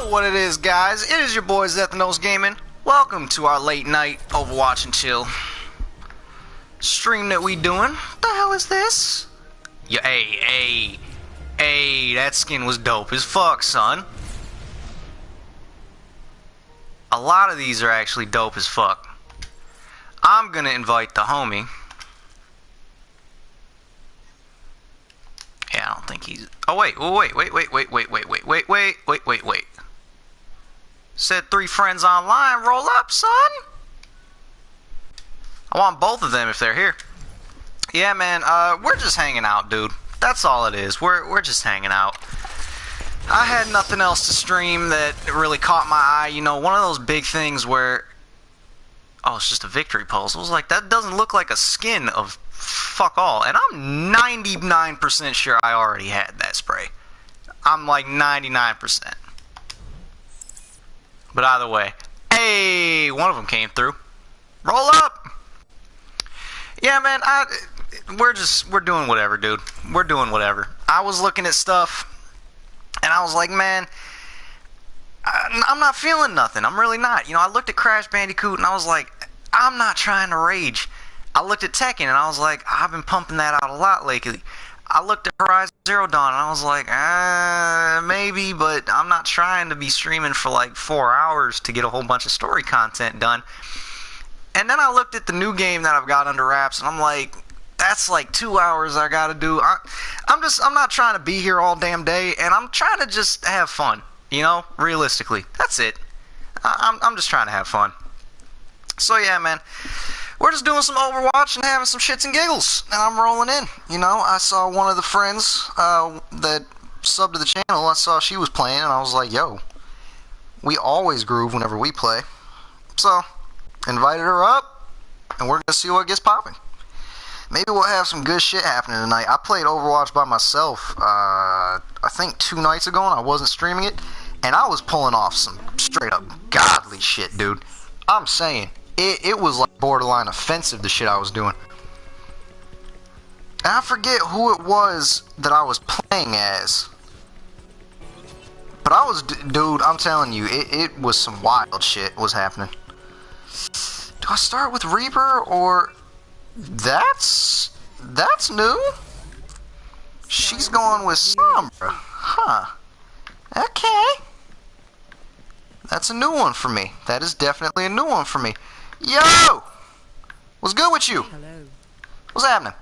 know what it is, guys. It is your boy Z Gaming. Welcome to our late night Overwatch and chill stream that we doing. What the hell is this? Yeah, hey, that skin was dope as fuck, son. A lot of these are actually dope as fuck. I'm gonna invite the homie. Yeah, I don't think he's... Oh, wait. Said 3 friends online. Roll up, son. I want both of them if they're here. Yeah, man, we're just hanging out, dude. That's all it is. We're just hanging out. I had nothing else to stream that really caught my eye. You know, one of those big things where... Oh, it's just a victory pulse. I was like, that doesn't look like a skin of fuck all. And I'm 99% sure I already had that spray. I'm like 99%. But either way, hey, one of them came through. Roll up. Yeah, man, we're doing whatever, dude. We're doing whatever. I was looking at stuff, and I was like, man, I'm not feeling nothing. I'm really not. You know, I looked at Crash Bandicoot, and I was like, I'm not trying to rage. I looked at Tekken, and I was like, I've been pumping that out a lot lately. I looked at Horizon Zero Dawn, and I was like, maybe, but I'm not trying to be streaming for like 4 hours to get a whole bunch of story content done. And then I looked at the new game that I've got under wraps, and I'm like, that's like 2 hours I gotta do. I'm not trying to be here all damn day, and I'm trying to just have fun, you know, realistically. That's it. I'm just trying to have fun. So yeah, man. We're just doing some Overwatch and having some shits and giggles, and I'm rolling in. You know, I saw one of the friends that subbed to the channel. I saw she was playing, and I was like, yo, we always groove whenever we play. So, invited her up, and we're going to see what gets popping. Maybe we'll have some good shit happening tonight. I played Overwatch by myself, I think 2 nights ago, and I wasn't streaming it, and I was pulling off some straight up godly shit, dude. I'm saying. It was like borderline offensive, the shit I was doing. And I forget who it was that I was playing as. But I was, dude, I'm telling you, it was some wild shit was happening. Do I start with Reaper or... That's new? She's going with Sombra. Huh. Okay. That's a new one for me. That is definitely a new one for me. Yo! What's good with you? Hello. What's happening?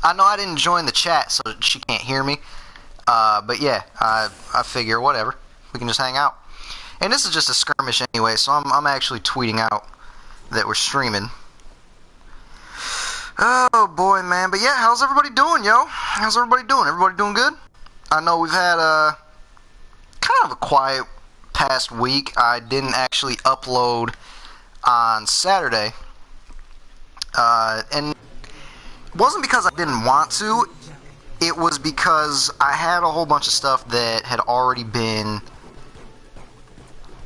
I know I didn't join the chat, so she can't hear me. But yeah, I figure whatever. We can just hang out. And this is just a skirmish anyway, so I'm actually tweeting out that we're streaming. Oh boy, man. But yeah, how's everybody doing, yo? How's everybody doing? Everybody doing good? I know we've had kind of a quiet past week. I didn't actually upload on Saturday, and it wasn't because I didn't want to. It was because I had a whole bunch of stuff that had already been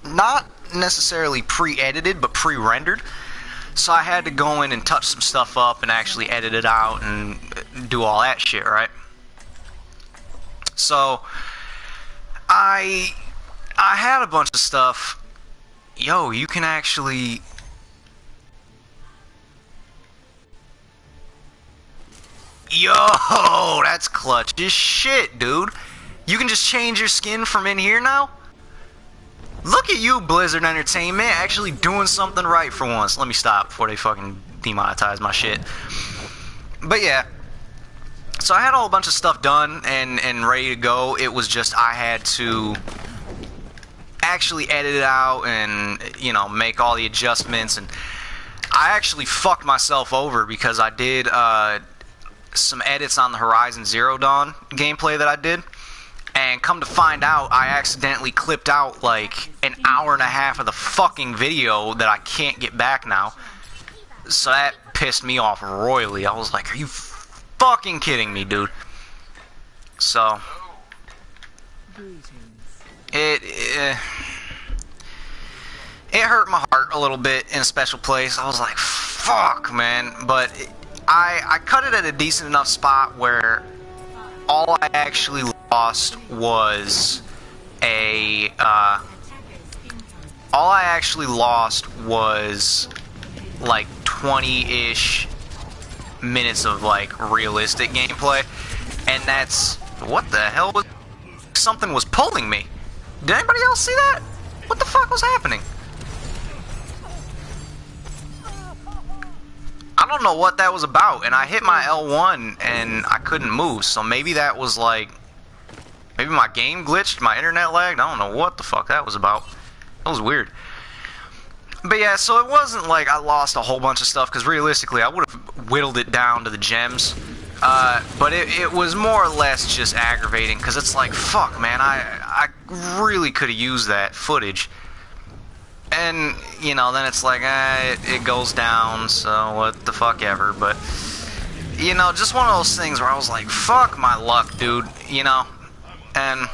not necessarily pre-edited, but pre-rendered. So I had to go in and touch some stuff up and actually edit it out and do all that shit, right? So I had a bunch of stuff. Yo, you can actually... Yo, that's clutch as shit, dude. You can just change your skin from in here now? Look at you, Blizzard Entertainment, actually doing something right for once. Let me stop before they fucking demonetize my shit. But yeah. So I had a whole bunch of stuff done and ready to go. It was just I had to... actually edit it out and, you know, make all the adjustments, and I actually fucked myself over because I did some edits on the Horizon Zero Dawn gameplay that I did, and come to find out I accidentally clipped out like an hour and a half of the fucking video that I can't get back now. So that pissed me off royally. I was like, are you fucking kidding me, dude? So it hurt my heart a little bit in a special place. I was like, fuck, man. But I cut it at a decent enough spot where all I actually lost was a actually lost was like 20-ish minutes of like realistic gameplay, and that's what the hell was. Something was pulling me. Did anybody else see that? What the fuck was happening? I don't know what that was about, and I hit my L1 and I couldn't move, so maybe that was like, maybe my game glitched, my internet lagged. I don't know what the fuck that was about. That was weird. But yeah, so it wasn't like I lost a whole bunch of stuff, because realistically I would have whittled it down to the gems. But it was more or less just aggravating, because it's like, fuck, man, I really could have used that footage. And, you know, then it's like, it goes down, so what the fuck ever. But, you know, just one of those things where I was like, fuck my luck, dude, you know. And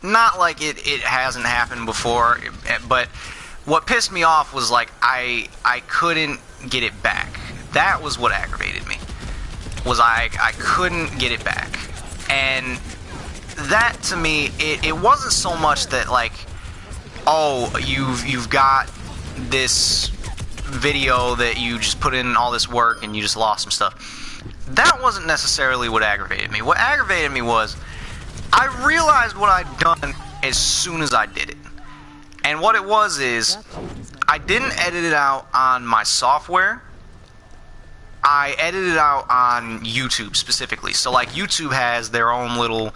not like it hasn't happened before, but what pissed me off was like I couldn't get it back. That was what aggravated me. Was I couldn't get it back. And that to me, it wasn't so much that like, oh, you've got this video that you just put in all this work and you just lost some stuff. That wasn't necessarily what aggravated me. What aggravated me was I realized what I'd done as soon as I did it. And what it was is, I didn't edit it out on my software. I edited it out on YouTube specifically. So like YouTube has their own little,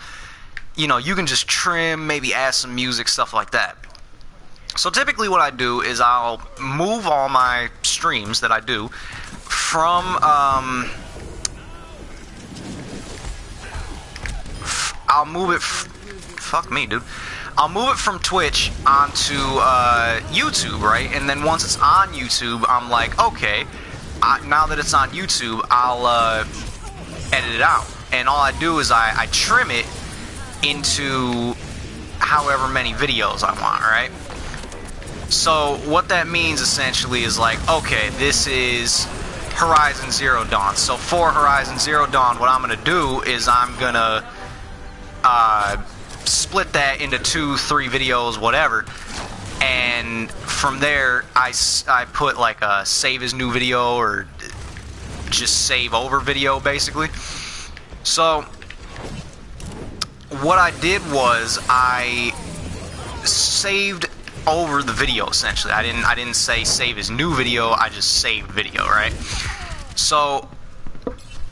you know, you can just trim, maybe add some music, stuff like that. So typically what I do is I'll move all my streams that I do from, I'll move it, fuck me, dude. I'll move it from Twitch onto YouTube, right? And then once it's on YouTube, I'm like, okay, now that it's on YouTube, I'll edit it out. And all I do is I trim it into however many videos I want, right? So what that means essentially is like, okay, this is Horizon Zero Dawn. So for Horizon Zero Dawn, what I'm going to do is I'm going to split that into 2-3 videos, whatever, and from there I put like a save as new video or just save over video basically. So what I did was I saved over the video essentially. I didn't say save as new video, I just saved video, right? So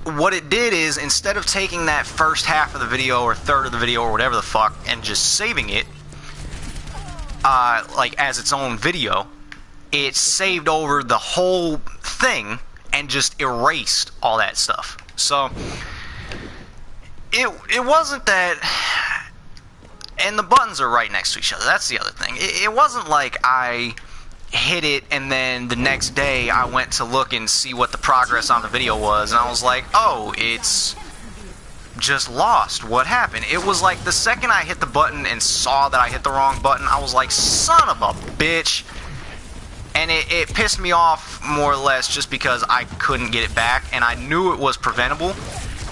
what it did is, instead of taking that first half of the video or third of the video or whatever the fuck and just saving it like as its own video, it saved over the whole thing and just erased all that stuff. So it wasn't that, and the buttons are right next to each other. That's the other thing. It wasn't like I hit it and then the next day I went to look and see what the progress on the video was, and I was like, oh, it's just lost. What happened? It was like the second I hit the button and saw that I hit the wrong button, I was like, son of a bitch. And it pissed me off more or less just because I couldn't get it back, and I knew it was preventable,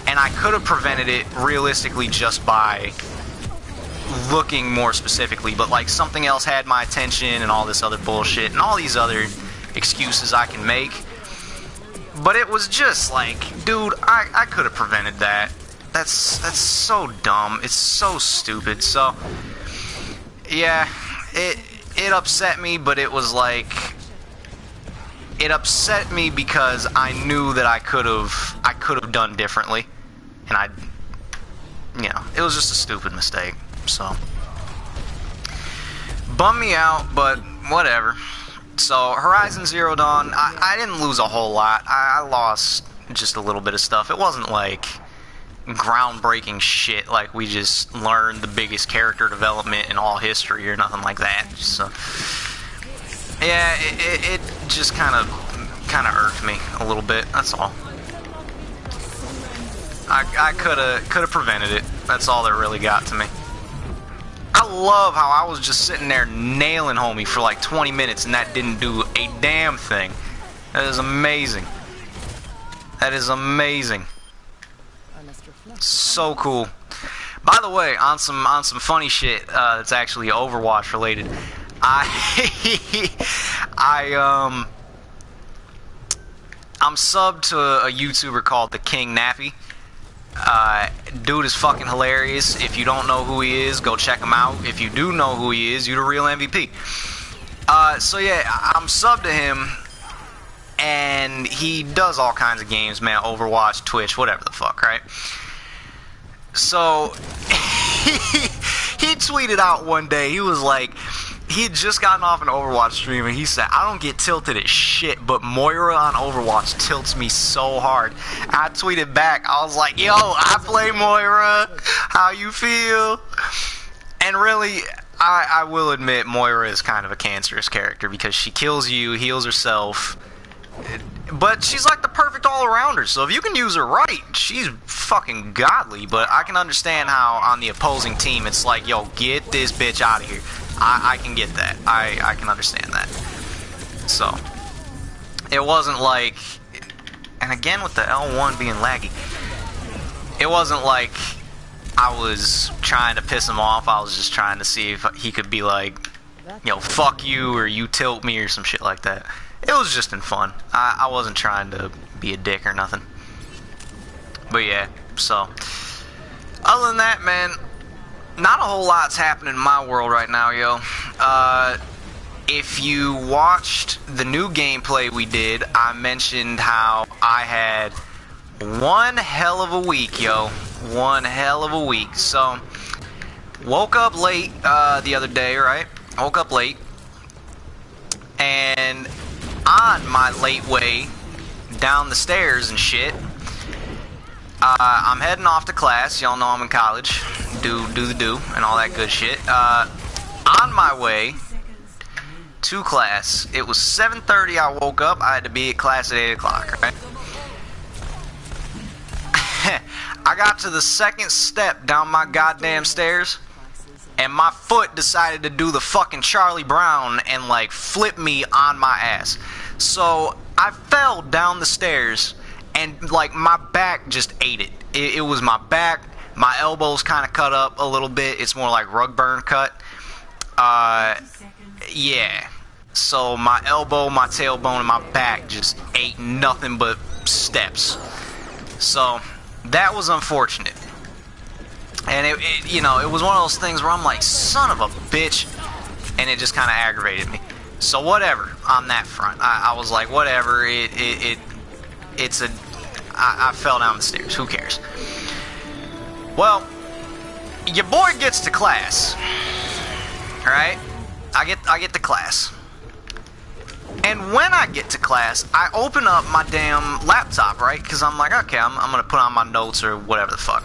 and I could have prevented it realistically just by looking more specifically, but like something else had my attention and all this other bullshit and all these other excuses I can make. But it was just like, dude, I could have prevented that. That's so dumb. It's so stupid. So yeah, it upset me, but it was like, it upset me because I knew that I could have done differently, and you know, it was just a stupid mistake. So bummed me out, but whatever. So Horizon Zero Dawn, I didn't lose a whole lot. I lost just a little bit of stuff. It wasn't like groundbreaking shit like we just learned the biggest character development in all history or nothing like that. So yeah, it just kind of irked me a little bit. That's all. I could have prevented it. That's all that really got to me. I love how I was just sitting there nailing homie for like 20 minutes and that didn't do a damn thing. That is amazing. That is amazing. So cool. By the way, on some funny shit that's actually Overwatch related, I'm subbed to a YouTuber called the King Nappy. Dude is fucking hilarious. If you don't know who he is, go check him out. If you do know who he is, you're the real MVP. So yeah, I'm subbed to him, and he does all kinds of games, man. Overwatch, Twitch, whatever the fuck, right? So he tweeted out one day, he was like, he had just gotten off an Overwatch stream, and he said, I don't get tilted at shit, but Moira on Overwatch tilts me so hard. I tweeted back, I was like, yo, I play Moira, how you feel? And really, I will admit, Moira is kind of a cancerous character, because she kills you, heals herself, but she's like the perfect all-arounder, so if you can use her right, she's fucking godly. But I can understand how on the opposing team it's like, yo, get this bitch out of here. I can get that. I can understand that. So, it wasn't like, and again with the L1 being laggy, it wasn't like I was trying to piss him off. I was just trying to see if he could be like, you know, fuck you, or you tilt me, or some shit like that. It was just in fun. I wasn't trying to be a dick or nothing. But yeah, so other than that, man, not a whole lot's happening in my world right now, yo. If you watched the new gameplay we did, I mentioned how I had one hell of a week, yo. One hell of a week. So, woke up late the other day, right? Woke up late. And on my late way down the stairs and shit, I'm heading off to class. Y'all know I'm in college. Do and all that good shit. On my way to class, it was 7:30. I woke up. I had to be at class at 8 o'clock, right? I got to the second step down my goddamn stairs, and my foot decided to do the fucking Charlie Brown and like flip me on my ass. So I fell down the stairs, and like my back just ate it. It was my back. My elbows kind of cut up a little bit. It's more like rug burn cut. Yeah. So my elbow, my tailbone, and my back just ate nothing but steps. So that was unfortunate. And it you know, it was one of those things where I'm like, son of a bitch, and it just kind of aggravated me. So whatever on that front. I was like, whatever. It's a. I fell down the stairs. Who cares? Well, your boy gets to class, right? I get to class, and when I get to class, I open up my damn laptop, right? Because I'm like, okay, I'm gonna put on my notes or whatever the fuck.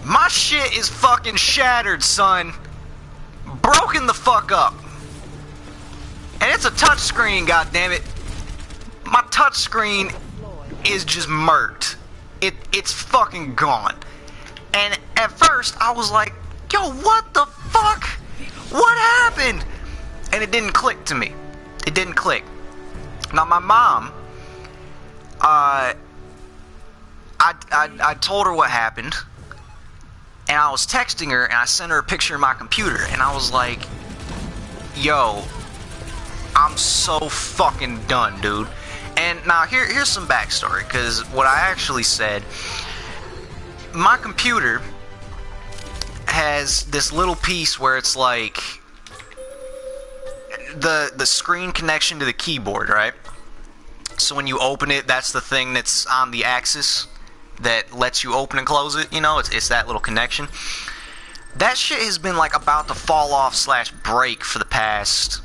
My shit is fucking shattered, son. Broken the fuck up. And it's a touchscreen, goddammit. My touchscreen is just murked. It's fucking gone. And at first, I was like, yo, what the fuck? What happened? And it didn't click to me. It didn't click. Now, my mom, I told her what happened. And I was texting her, and I sent her a picture of my computer. And I was like, yo, I'm so fucking done, dude. And now, here's some backstory. Because what I actually said, my computer has this little piece where it's like the screen connection to the keyboard, right? So when you open it, that's the thing that's on the axis that lets you open and close it, you know, it's that little connection. That shit has been like about to fall off / break for the past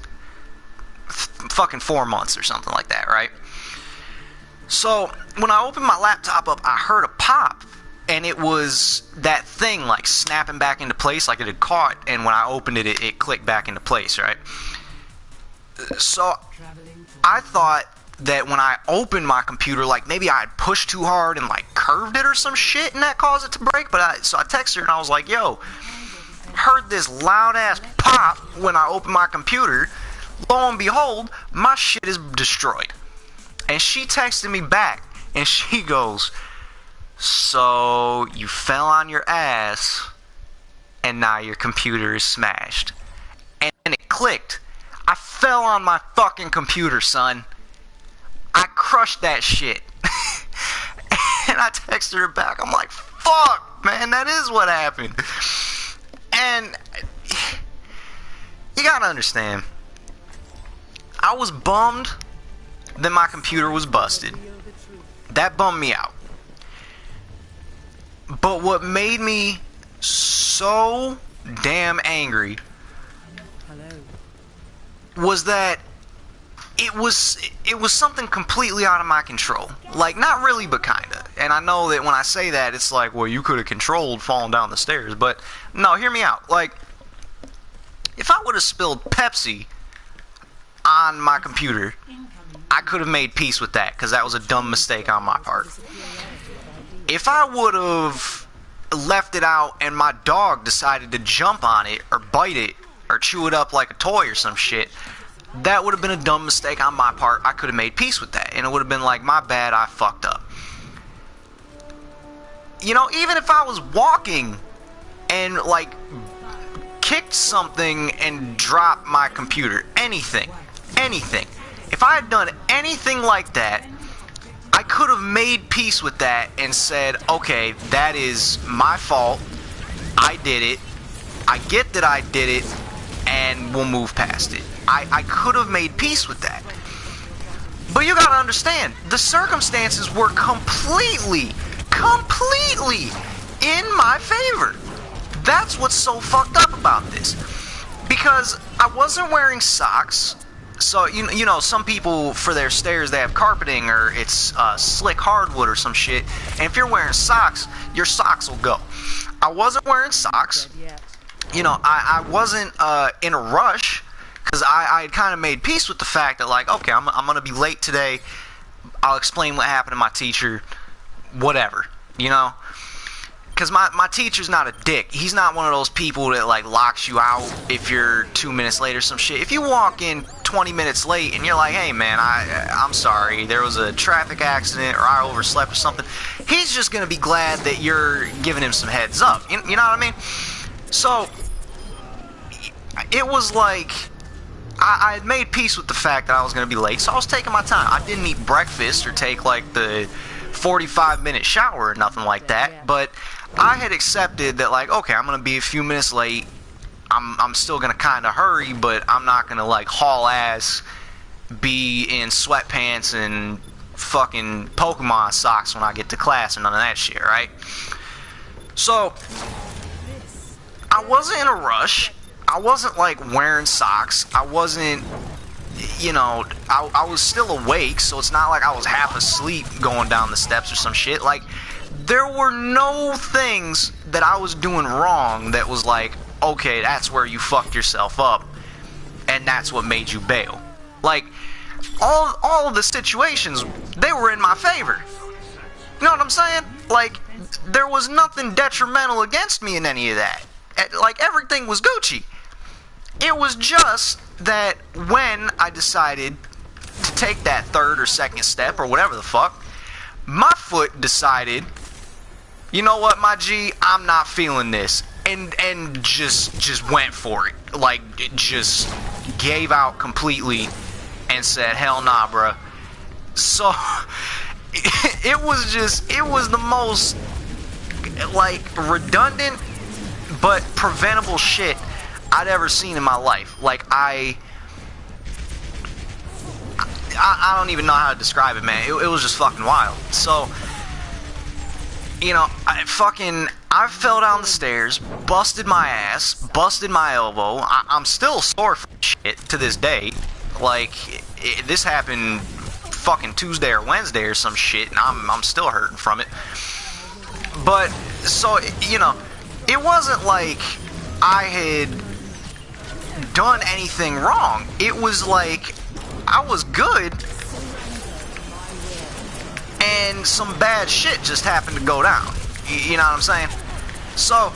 fucking 4 months or something like that, right? So when I opened my laptop up, I heard a pop, and it was that thing like snapping back into place, like it had caught, and when I opened it, it clicked back into place, right? So I thought that when I opened my computer, like maybe I had pushed too hard and like curved it or some shit, and that caused it to break. But so I texted her and I was like, yo, heard this loud ass pop when I opened my computer. Lo and behold, my shit is destroyed. And she texted me back and she goes, so you fell on your ass and now your computer is smashed. And it clicked. I fell on my fucking computer, son. I crushed that shit. And I texted her back. I'm like, fuck, man, that is what happened. And you gotta understand, I was bummed that my computer was busted. That bummed me out. But what made me so damn angry was that it was something completely out of my control. Like, not really, but kinda. And I know that when I say that, it's like, well, you could have controlled falling down the stairs. But no, hear me out. Like, if I would have spilled Pepsi on my computer, I could have made peace with that, because that was a dumb mistake on my part. If I would have left it out and my dog decided to jump on it or bite it or chew it up like a toy or some shit, that would have been a dumb mistake on my part. I could have made peace with that, and it would have been like, my bad, I fucked up. You know, even if I was walking and like kicked something and dropped my computer, anything, if I had done anything like that, I could have made peace with that and said, okay, that is my fault, I did it, I get that I did it, and we'll move past it. I could have made peace with that. But you gotta understand, the circumstances were completely in my favor. That's what's so fucked up about this. Because I wasn't wearing socks. So, you know, some people, for their stairs, they have carpeting, or it's slick hardwood or some shit. And if you're wearing socks, your socks will go. I wasn't wearing socks. You know, I wasn't in a rush, because I had kind of made peace with the fact that, like, okay, I'm going to be late today. I'll explain what happened to my teacher. Whatever, you know? Because my teacher's not a dick. He's not one of those people that, like, locks you out if you're 2 minutes late or some shit. If you walk in 20 minutes late and you're like, hey, man, I'm sorry, there was a traffic accident or I overslept or something, he's just going to be glad that you're giving him some heads up. You know what I mean? So, it was like, I had made peace with the fact that I was going to be late, so I was taking my time. I didn't eat breakfast or take, like, the 45-minute shower or nothing like that, but I had accepted that, like, okay, I'm going to be a few minutes late. I'm still going to kind of hurry, but I'm not going to, like, haul ass, be in sweatpants and fucking Pokemon socks when I get to class or none of that shit, right? So, I wasn't in a rush. I wasn't, like, wearing socks. I wasn't, you know, I was still awake, so it's not like I was half asleep going down the steps or some shit. Like, there were no things that I was doing wrong that was like, okay, that's where you fucked yourself up, and that's what made you bail. Like, all of the situations, they were in my favor. You know what I'm saying? Like, there was nothing detrimental against me in any of that. Like, everything was Gucci. It was just that when I decided to take that third or second step or whatever the fuck, my foot decided, you know what, my G, I'm not feeling this, and just went for it. Like, it just gave out completely and said, hell nah, bruh. So it was the most, like, redundant but preventable shit I'd ever seen in my life. Like, I don't even know how to describe it, man. It was just fucking wild. So, you know, I fell down the stairs, busted my ass, busted my elbow. I'm still sore for shit to this day. Like, this happened fucking Tuesday or Wednesday or some shit, and I'm still hurting from it. But, so, you know, it wasn't like I had done anything wrong. It was like I was good and some bad shit just happened to go down. You know what I'm saying? So,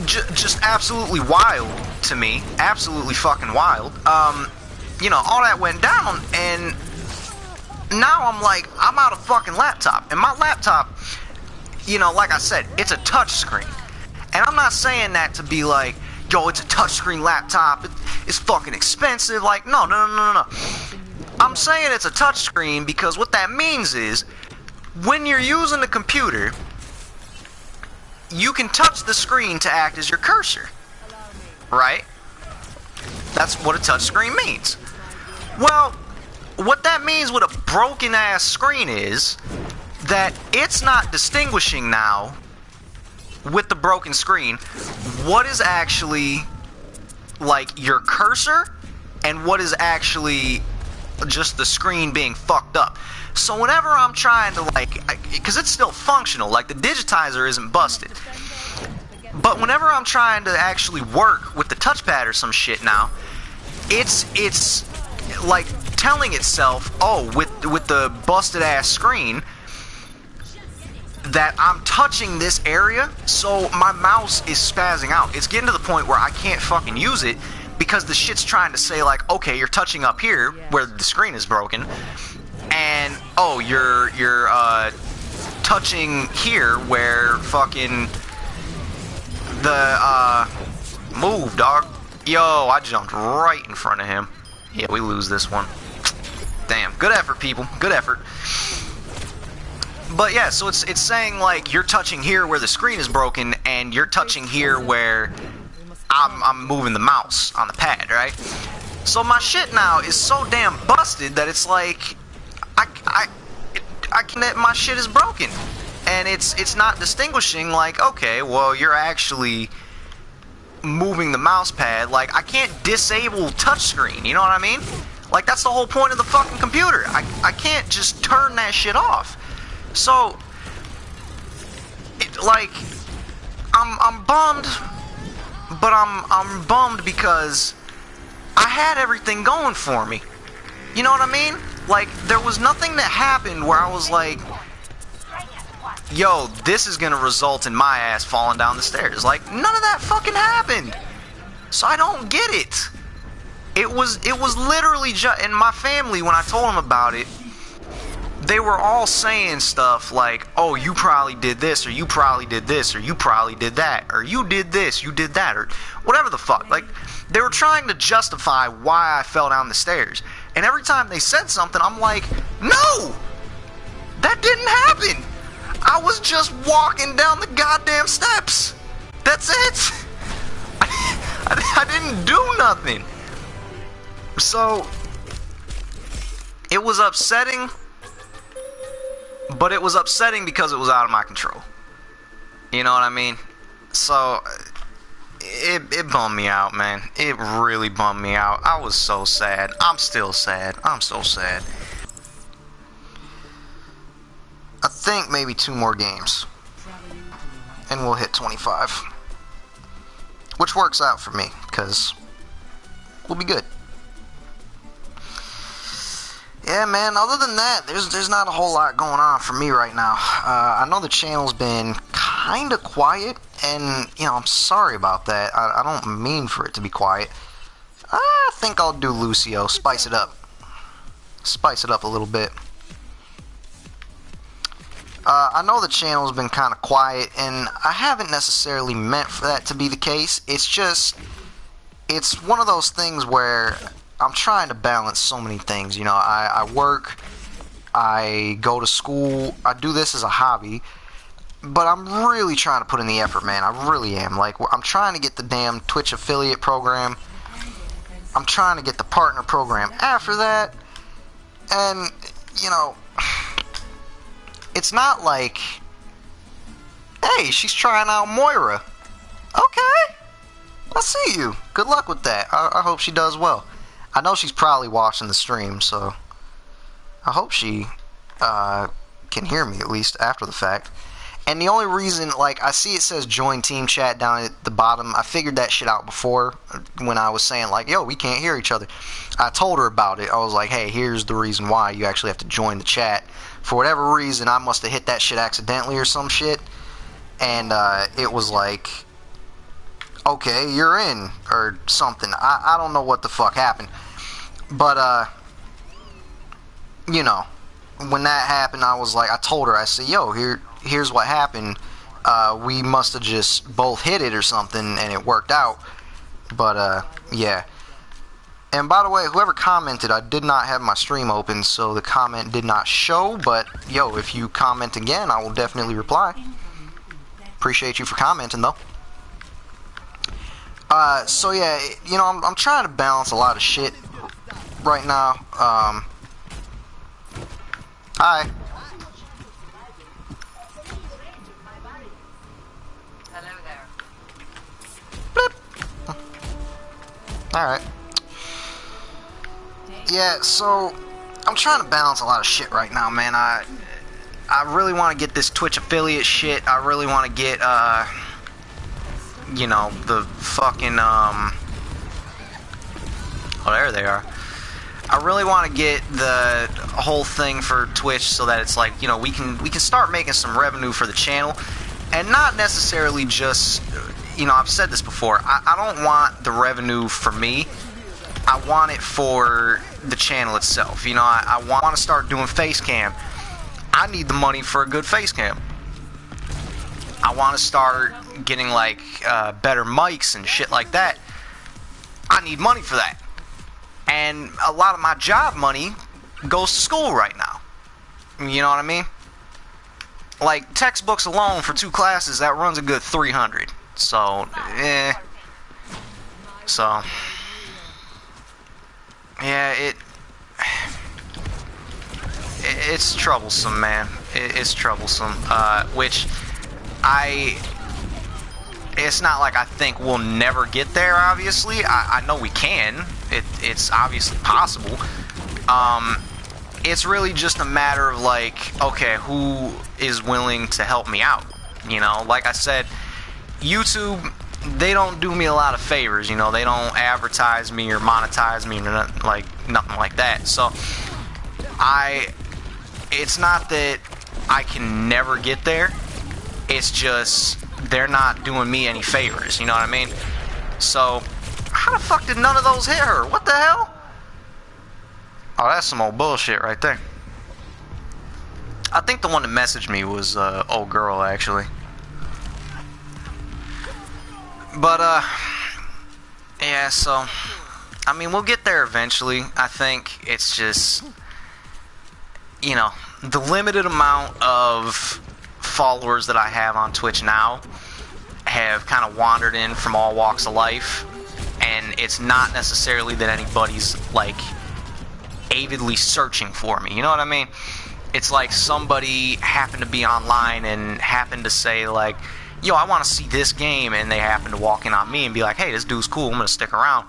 just absolutely wild to me. Absolutely fucking wild. You know, all that went down, and now I'm like, I'm out of fucking laptop. And my laptop, you know, like I said, it's a touch screen. And I'm not saying that to be like, yo, it's a touchscreen laptop, it's fucking expensive. Like, no. I'm saying it's a touchscreen because what that means is, when you're using the computer, you can touch the screen to act as your cursor, right? That's what a touchscreen means. Well, what that means with a broken ass screen is that it's not distinguishing now with the broken screen what is actually like your cursor and what is actually just the screen being fucked up. So whenever I'm trying to because it's still functional, like the digitizer isn't busted, but whenever I'm trying to actually work with the touchpad or some shit now, it's like telling itself, oh, with the busted ass screen, that I'm touching this area, so my mouse is spazzing out. It's getting to the point where I can't fucking use it because the shit's trying to say like, okay, you're touching up here where the screen is broken, and oh, you're touching here where fucking the move, dog. Yo, I jumped right in front of him. Yeah, we lose this one. Damn, good effort, people. Good effort. But yeah, so it's saying like you're touching here where the screen is broken, and you're touching here where I'm moving the mouse on the pad, right? So my shit now is so damn busted that it's like my shit is broken, and it's not distinguishing like, okay, well, you're actually moving the mouse pad. Like, I can't disable touchscreen, you know what I mean? Like, that's the whole point of the fucking computer. I can't just turn that shit off. So, I'm bummed, but I'm bummed because I had everything going for me. You know what I mean? Like, there was nothing that happened where I was like, yo, this is gonna result in my ass falling down the stairs. Like, none of that fucking happened. So I don't get it. It was literally just, and my family, when I told them about it, they were all saying stuff like, oh, you probably did this, or you probably did this, or you probably did that, or you did this, you did that, or whatever the fuck. Like, they were trying to justify why I fell down the stairs. And every time they said something, I'm like, no! That didn't happen! I was just walking down the goddamn steps! That's it! I didn't do nothing! So, it was upsetting, but it was upsetting because it was out of my control. You know what I mean? So, it bummed me out, man. It really bummed me out. I was so sad. I'm still sad. I'm so sad. I think maybe 2 more games, and we'll hit 25. Which works out for me, because we'll be good. Yeah, man, other than that, there's not a whole lot going on for me right now. I know the channel's been kind of quiet, and, you know, I'm sorry about that. I don't mean for it to be quiet. I think I'll do Lucio, spice it up. Spice it up a little bit. I know the channel's been kind of quiet, and I haven't necessarily meant for that to be the case. It's just, it's one of those things where I'm trying to balance so many things. You know, I work, I go to school, I do this as a hobby, but I'm really trying to put in the effort, man. I really am. Like, I'm trying to get the damn Twitch affiliate program. I'm trying to get the partner program after that. And, you know, it's not like, hey, she's trying out Moira. Okay, I see you. Good luck with that. I hope she does well. I know she's probably watching the stream, so I hope she can hear me at least after the fact. And the only reason, like, I see it says join team chat down at the bottom. I figured that shit out before when I was saying, like, yo, we can't hear each other. I told her about it. I was like, hey, here's the reason why you actually have to join the chat. For whatever reason, I must have hit that shit accidentally or some shit. And it was like, okay, you're in, or something. I don't know what the fuck happened. But, you know, when that happened, I was like, I told her, I said, yo, here's what happened. We must have just both hit it or something, and it worked out. But, yeah. And by the way, whoever commented, I did not have my stream open, so the comment did not show. But, yo, if you comment again, I will definitely reply. Appreciate you for commenting, though. So yeah, you know, I'm trying to balance a lot of shit right now. Hi. Hello there. Blip. Alright. Yeah, so I'm trying to balance a lot of shit right now, man. I really want to get this Twitch affiliate shit. I really want to get, you know, the fucking, oh, there they are. I really want to get the whole thing for Twitch so that it's like, you know, we can start making some revenue for the channel, and not necessarily just, you know, I've said this before, I don't want the revenue for me, I want it for the channel itself. You know, I want to start doing face cam. I need the money for a good face cam. I want to start getting like better mics and shit like that. I need money for that. And a lot of my job money goes to school right now. You know what I mean? Like textbooks alone for 2 classes, that runs a good 300. So, So, yeah, it's troublesome, man. It's troublesome. Which it's not like I think we'll never get there, obviously. I know we can. It's obviously possible. It's really just a matter of like, okay, who is willing to help me out? You know, like I said, YouTube, they don't do me a lot of favors. You know, they don't advertise me or monetize me or nothing like that. So, it's not that I can never get there. It's just they're not doing me any favors, you know what I mean? So, how the fuck did none of those hit her? What the hell? Oh, that's some old bullshit right there. I think the one that messaged me was old girl, actually. But, yeah, so, I mean, we'll get there eventually. I think it's just, you know, the limited amount of followers that I have on Twitch now have kind of wandered in from all walks of life, and it's not necessarily that anybody's like avidly searching for me, you know what I mean? It's like somebody happened to be online and happened to say like, yo, I want to see this game, and they happen to walk in on me and be like, hey, this dude's cool, I'm gonna stick around.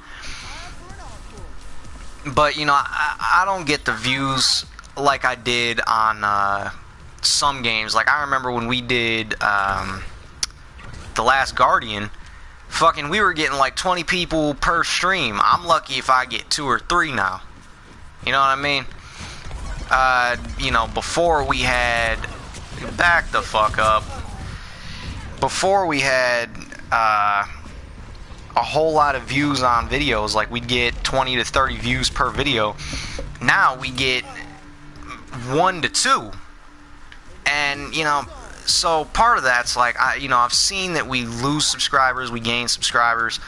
But you know, I don't get the views like I did on some games. Like I remember when we did The Last Guardian, fucking we were getting like 20 people per stream. I'm lucky if I get 2 or 3 now. You know what I mean? You know, before we had, back the fuck up, before we had a whole lot of views on videos, like we'd get 20 to 30 views per video. Now we get 1 to 2. And, you know, so part of that's like, you know, I've seen that we lose subscribers, we gain subscribers,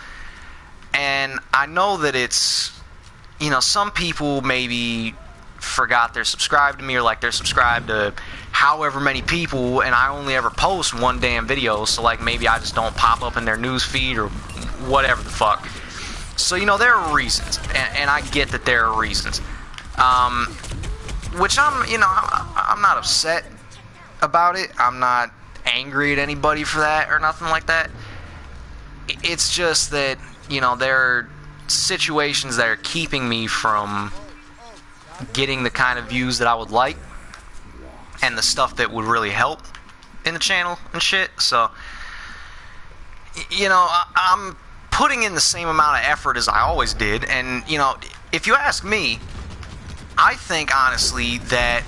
and I know that it's, you know, some people maybe forgot they're subscribed to me, or like they're subscribed to however many people, and I only ever post 1 damn video, so like maybe I just don't pop up in their news feed or whatever the fuck. So, you know, there are reasons, and I get that there are reasons. Which I'm not upset about it. I'm not angry at anybody for that or nothing like that. It's just that, you know, there are situations that are keeping me from getting the kind of views that I would like and the stuff that would really help in the channel and shit. So, you know, I'm putting in the same amount of effort as I always did, and, you know, if you ask me, I think honestly that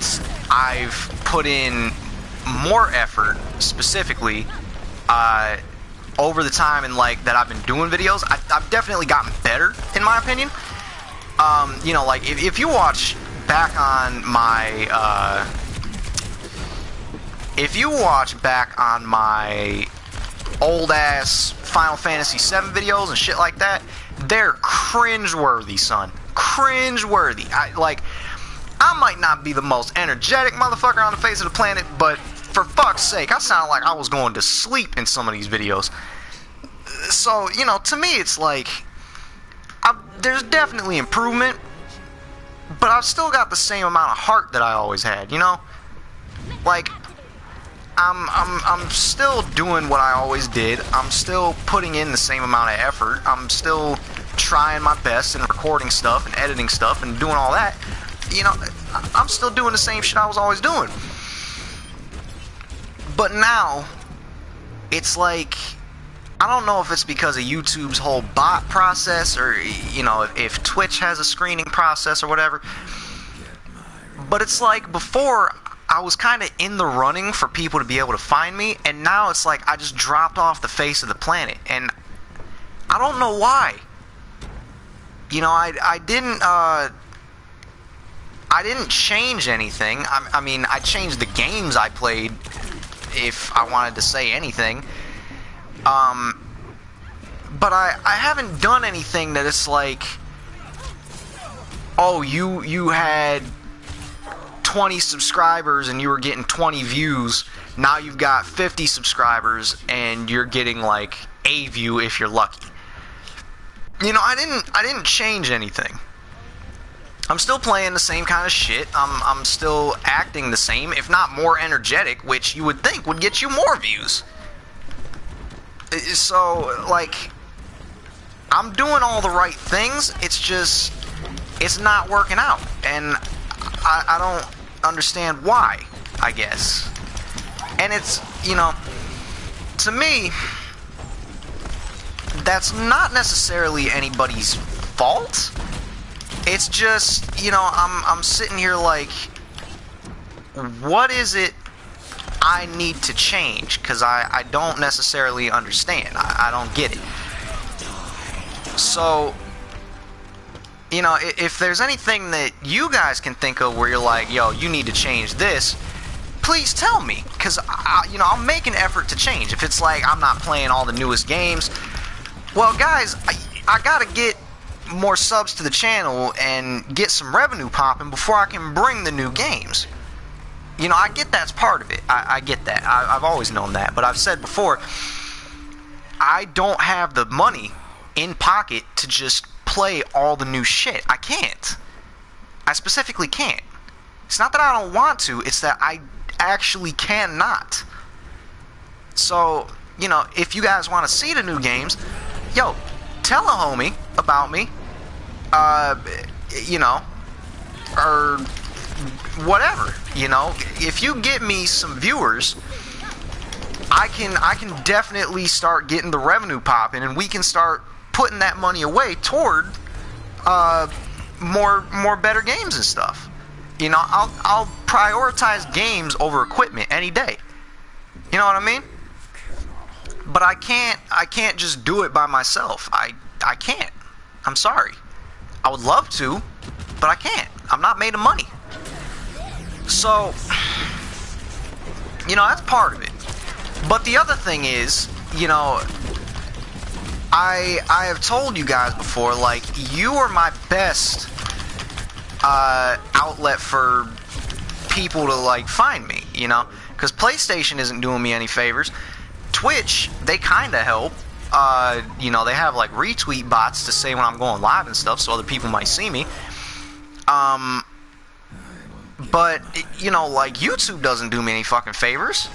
I've put in more effort specifically over the time and like that I've been doing videos. I've definitely gotten better, in my opinion. You know, like if you watch back on my if you watch back on my old ass Final Fantasy VII videos and shit like that, they're cringeworthy, son. Cringeworthy. I might not be the most energetic motherfucker on the face of the planet, but for fuck's sake, I sound like I was going to sleep in some of these videos. So, you know, to me, it's like, there's definitely improvement, but I've still got the same amount of heart that I always had, you know? Like, I'm still doing what I always did. I'm still putting in the same amount of effort. I'm still trying my best and recording stuff and editing stuff and doing all that. You know, I'm still doing the same shit I was always doing. But now, it's like, I don't know if it's because of YouTube's whole bot process, or, you know, if Twitch has a screening process or whatever. But it's like, before, I was kind of in the running for people to be able to find me, and now it's like I just dropped off the face of the planet, and I don't know why. You know, I didn't change anything. I mean, I changed the games I played, if I wanted to say anything. But I haven't done anything that it's like, oh, you had 20 subscribers and you were getting 20 views. Now you've got 50 subscribers and you're getting like a view if you're lucky. You know, I didn't change anything. I'm still playing the same kind of shit. I'm still acting the same, if not more energetic, which you would think would get you more views. So, like, I'm doing all the right things. It's just, it's not working out. And I don't understand why, I guess. And it's, you know, to me, that's not necessarily anybody's fault. It's just, you know, I'm sitting here like, what is it I need to change? Because I don't necessarily understand. I don't get it. So, you know, if there's anything that you guys can think of where you're like, yo, you need to change this, please tell me. Because, you know, I'll make an effort to change. If it's like I'm not playing all the newest games, well, guys, I gotta get more subs to the channel and get some revenue popping before I can bring the new games. You know, I get that's part of it. I get that. I've always known that. But I've said before, I don't have the money in pocket to just play all the new shit. I can't. I specifically can't. It's not that I don't want to, it's that I actually cannot. So, you know, if you guys want to see the new games, yo, tell a homie about me. You know, or whatever, you know. If you get me some viewers, I can definitely start getting the revenue popping, and we can start putting that money away toward more better games and stuff. You know, I'll prioritize games over equipment any day. You know what I mean? But I can't just do it by myself. I can't. I'm sorry. I would love to, but I can't. I'm not made of money. So, you know, that's part of it. But the other thing is, you know, I have told you guys before, like, you are my best outlet for people to, like, find me, you know? Because PlayStation isn't doing me any favors. Twitch, they kind of help. You know, they have like retweet bots to say when I'm going live and stuff, so other people might see me. But, you know, like, YouTube doesn't do me any fucking favors.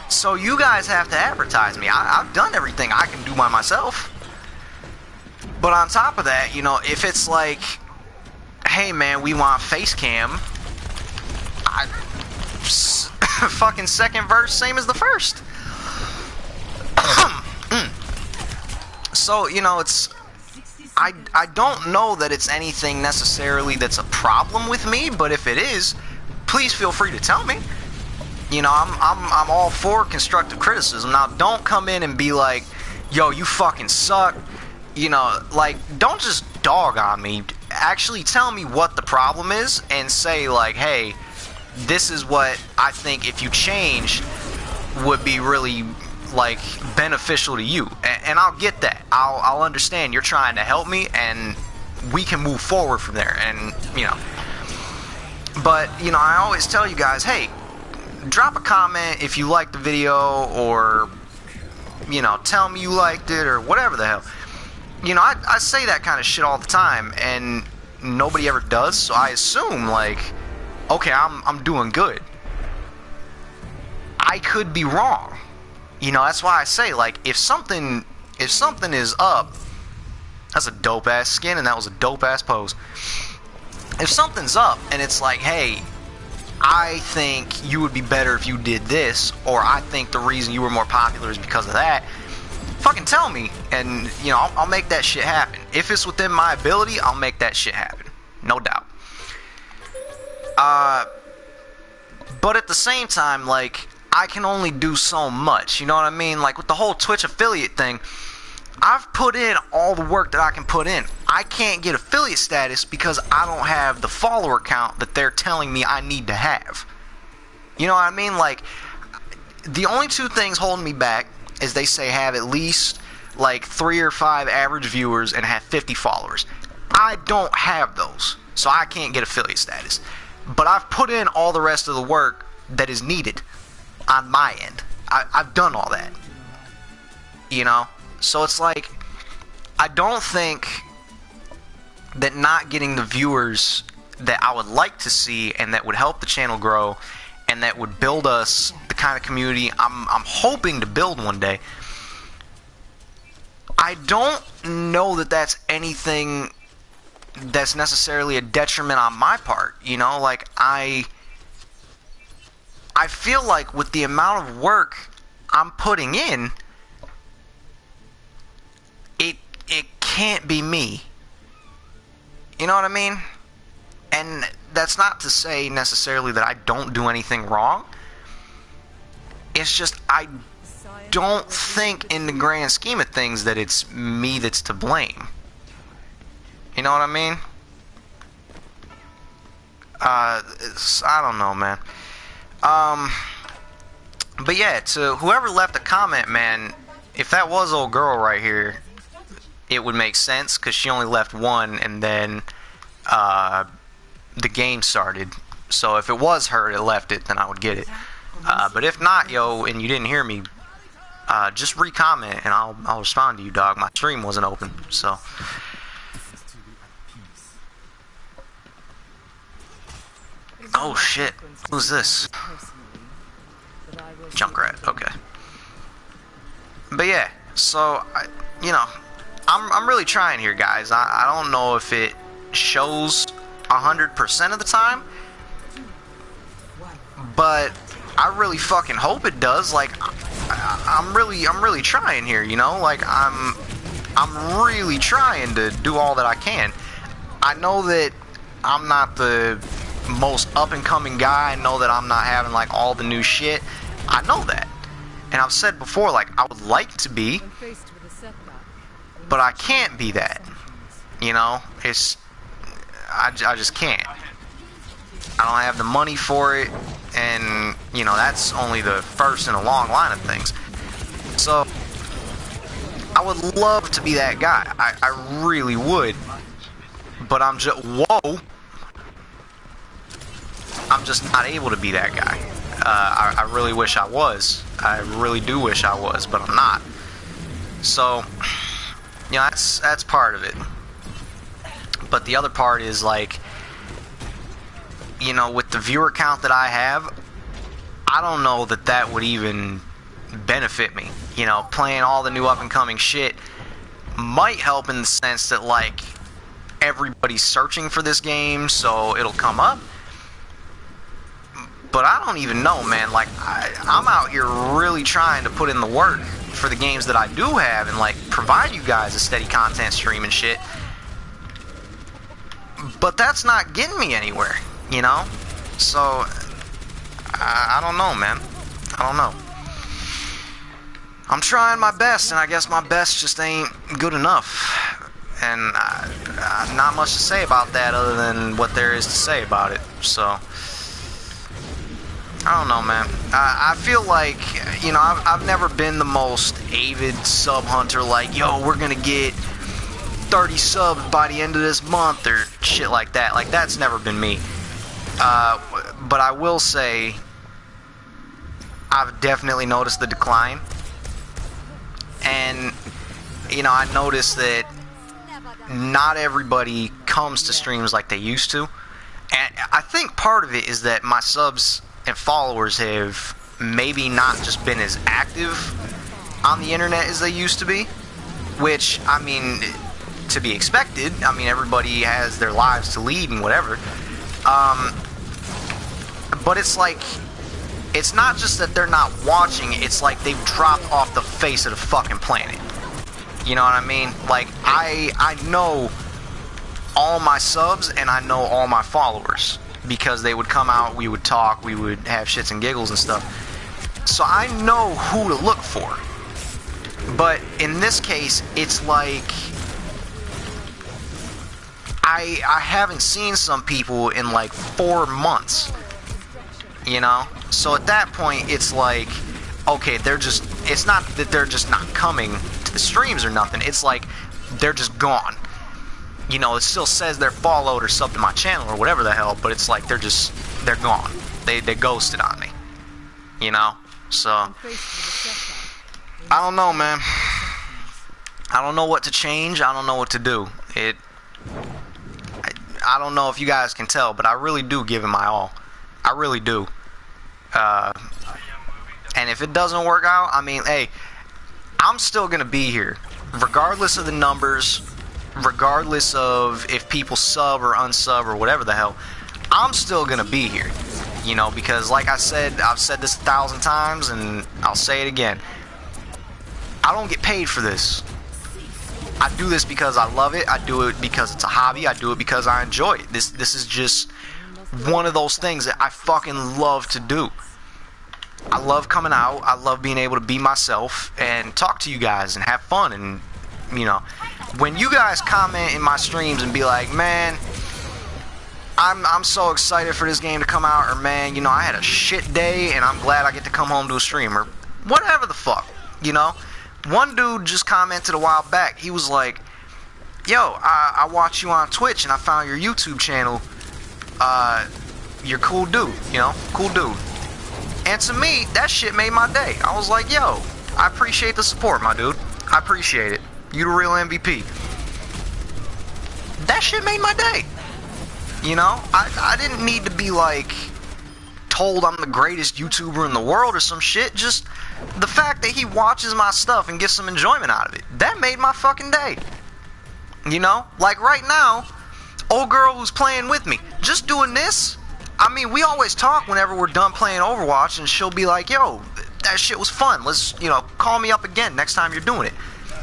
So you guys have to advertise me. I've done everything I can do by myself. But on top of that, you know, if it's like, hey man, we want face cam, fucking second verse, same as the first. So, you know, it's, I don't know that it's anything necessarily that's a problem with me, but if it is, please feel free to tell me. You know, I'm all for constructive criticism. Now, don't come in and be like, yo, you fucking suck. You know, like, don't just dog on me. Actually tell me what the problem is and say, like, hey, this is what I think if you change, would be really like beneficial to you, and I'll get that. I'll understand you're trying to help me, and we can move forward from there. And you know, but you know, I always tell you guys, hey, drop a comment if you like the video, or you know, tell me you liked it, or whatever the hell. You know, I say that kind of shit all the time, and nobody ever does, so I assume like, okay, I'm doing good. I could be wrong. You know, that's why I say, like, if something is up, that's a dope ass skin, and that was a dope ass pose. If something's up and it's like, hey, I think you would be better if you did this, or I think the reason you were more popular is because of that, fucking tell me, and you know, I'll make that shit happen. If it's within my ability, I'll make that shit happen, no doubt. But at the same time, like, I can only do so much, you know what I mean? Like with the whole Twitch affiliate thing, I've put in all the work that I can put in. I can't get affiliate status because I don't have the follower count that they're telling me I need to have. You know what I mean? Like, the only two things holding me back is they say have at least like 3 or 5 average viewers and have 50 followers. I don't have those, so I can't get affiliate status. But I've put in all the rest of the work that is needed on my end. I've done all that. You know? So it's like, I don't think that not getting the viewers that I would like to see and that would help the channel grow and that would build us the kind of community I'm hoping to build one day, I don't know that that's anything that's necessarily a detriment on my part. You know, like, I feel like with the amount of work I'm putting in, it can't be me. You know what I mean? And that's not to say necessarily that I don't do anything wrong. It's just I don't think in the grand scheme of things that it's me that's to blame. You know what I mean? I don't know, man. But yeah, to whoever left a comment, man, if that was old girl right here, it would make sense, because she only left one, and then the game started. So if it was her that left it, then I would get it. But if not, yo, and you didn't hear me, just re-comment, and I'll respond to you, dog. My stream wasn't open, so. Oh shit, who's this? Junkrat, okay. But yeah, so, you know, I'm really trying here, guys. I don't know if it shows 100% of the time, but I really fucking hope it does. Like, I'm really trying here, you know? Like, I'm really trying to do all that I can. I know that I'm not the most up-and-coming guy. I know that I'm not having, like, all the new shit. I know that. And I've said before, like, I would like to be, but I can't be that. You know? I just can't. I don't have the money for it, and, you know, that's only the first in a long line of things. So, I would love to be that guy. I really would. But I'm just, whoa. I'm just not able to be that guy. I really wish I was. I really do wish I was, but I'm not. So, you know, that's part of it. But the other part is, like, you know, with the viewer count that I have, I don't know that that would even benefit me. You know, playing all the new up-and-coming shit might help in the sense that, like, everybody's searching for this game, so it'll come up. But I don't even know, man. Like, I'm out here really trying to put in the work for the games that I do have and, like, provide you guys a steady content stream and shit. But that's not getting me anywhere, you know? So, I don't know, man. I don't know. I'm trying my best, and I guess my best just ain't good enough. And not much to say about that other than what there is to say about it. So, I don't know, man. I feel like, you know, I've never been the most avid sub hunter, like, yo, we're gonna get 30 subs by the end of this month or shit like that. Like, that's never been me. But I will say, I've definitely noticed the decline. And, you know, I noticed that not everybody comes to streams like they used to. And I think part of it is that my subs and followers have maybe not just been as active on the internet as they used to be. Which, I mean, to be expected. I mean, everybody has their lives to lead and whatever. But it's like, it's not just that they're not watching, it's like they've dropped off the face of the fucking planet. You know what I mean? Like, I know all my subs and I know all my followers because they would come out, we would talk, we would have shits and giggles and stuff. So I know who to look for. But in this case, it's like I haven't seen some people in like 4 months. You know? So at that point, it's like, okay, they're just, it's not that they're just not coming to the streams or nothing. It's like, they're just gone. You know, it still says they're followed or subbed to my channel or whatever the hell, but it's like, they're gone. They ghosted on me. You know? So, I don't know, man. I don't know what to change. I don't know what to do. I don't know if you guys can tell, but I really do give it my all. I really do. And if it doesn't work out, I mean, hey, I'm still gonna be here, regardless of the numbers, regardless of if people sub or unsub or whatever the hell. I'm still gonna be here, you know, because like I said, I've said this 1,000 times, and I'll say it again. I don't get paid for this. I do this because I love it. I do it because it's a hobby. I do it because I enjoy it. This is just one of those things that I fucking love to do. I love coming out. I love being able to be myself and talk to you guys and have fun. And, you know, when you guys comment in my streams and be like, man, I'm so excited for this game to come out, or man, you know, I had a shit day and I'm glad I get to come home to a stream, or whatever the fuck, you know. One dude just commented a while back. He was like, yo, I watched you on Twitch and I found your YouTube channel. You're a cool dude, you know, cool dude. And to me, that shit made my day. I was like, yo, I appreciate the support, my dude. I appreciate it. You the real MVP. That shit made my day. You know, I didn't need to be like told I'm the greatest YouTuber in the world or some shit. Just the fact that he watches my stuff and gets some enjoyment out of it, that made my fucking day. You know, like right now, old girl who's playing with me, just doing this. I mean, we always talk whenever we're done playing Overwatch, and she'll be like, yo, that shit was fun. Let's, you know, call me up again next time you're doing it.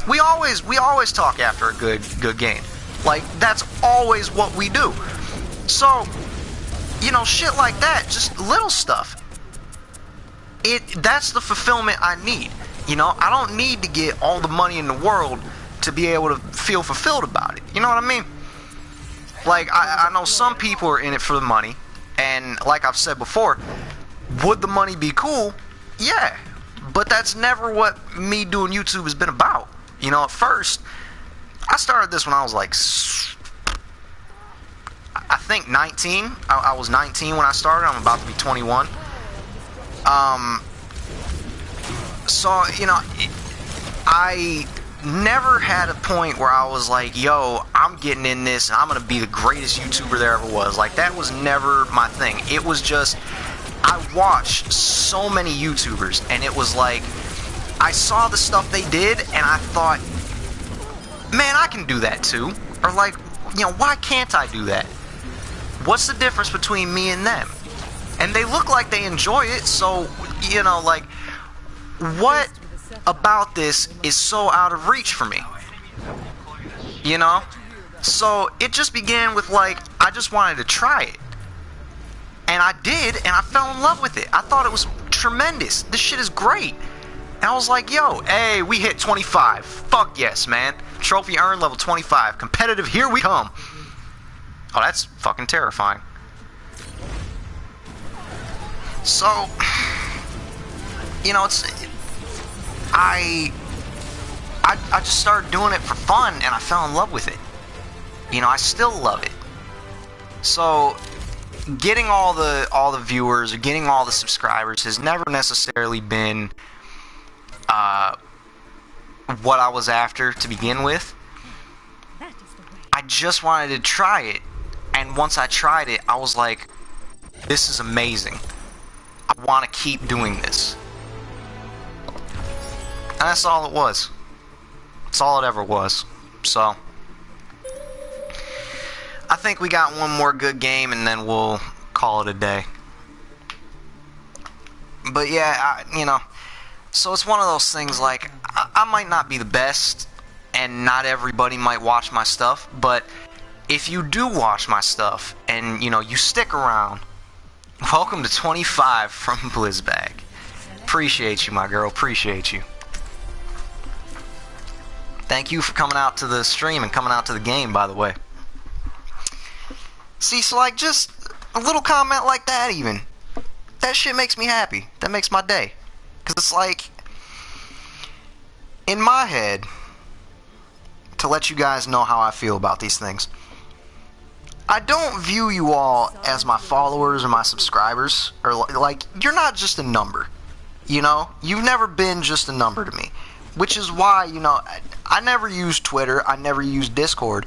We always talk after a good game. Like, that's always what we do. So, you know, shit like that, just little stuff. That's the fulfillment I need. You know, I don't need to get all the money in the world to be able to feel fulfilled about it. You know what I mean? Like, I know some people are in it for the money. And like I've said before, would the money be cool? Yeah. But that's never what me doing YouTube has been about. You know, at first, I started this when I was like, I think 19. I was 19 when I started. I'm about to be 21. So, you know, I never had a point where I was like, yo, I'm getting in this and I'm gonna be the greatest YouTuber there ever was. Like, that was never my thing. It was just, I watched so many YouTubers, and it was like, I saw the stuff they did and I thought, man, I can do that too. Or like, you know, why can't I do that? What's the difference between me and them? And they look like they enjoy it, so, you know, like, what about this is so out of reach for me? You know? So it just began with like, I just wanted to try it. And I did, and I fell in love with it. I thought it was tremendous. This shit is great. And I was like, yo, hey, we hit 25. Fuck yes, man. Trophy earned, level 25. Competitive, here we come. Oh, that's fucking terrifying. So, you know, I just started doing it for fun, and I fell in love with it. You know, I still love it. So, getting all the viewers or getting all the subscribers has never necessarily been what I was after to begin with. I just wanted to try it, and once I tried it, I was like, this is amazing. I want to keep doing this. And that's all it was. That's all it ever was. So, I think we got one more good game, and then we'll call it a day. But yeah, you know, so it's one of those things, like, I might not be the best, and not everybody might watch my stuff, but if you do watch my stuff, and, you know, you stick around, welcome to 25 from Blizzbag. Appreciate you, my girl, appreciate you. Thank you for coming out to the stream and coming out to the game, by the way. See, so, like, just a little comment like that, even, that shit makes me happy. That makes my day. Because it's like, in my head, to let you guys know how I feel about these things, I don't view you all as my followers or my subscribers, or like, you're not just a number, you know? You've never been just a number to me, which is why, you know, I never used Twitter, I never used Discord,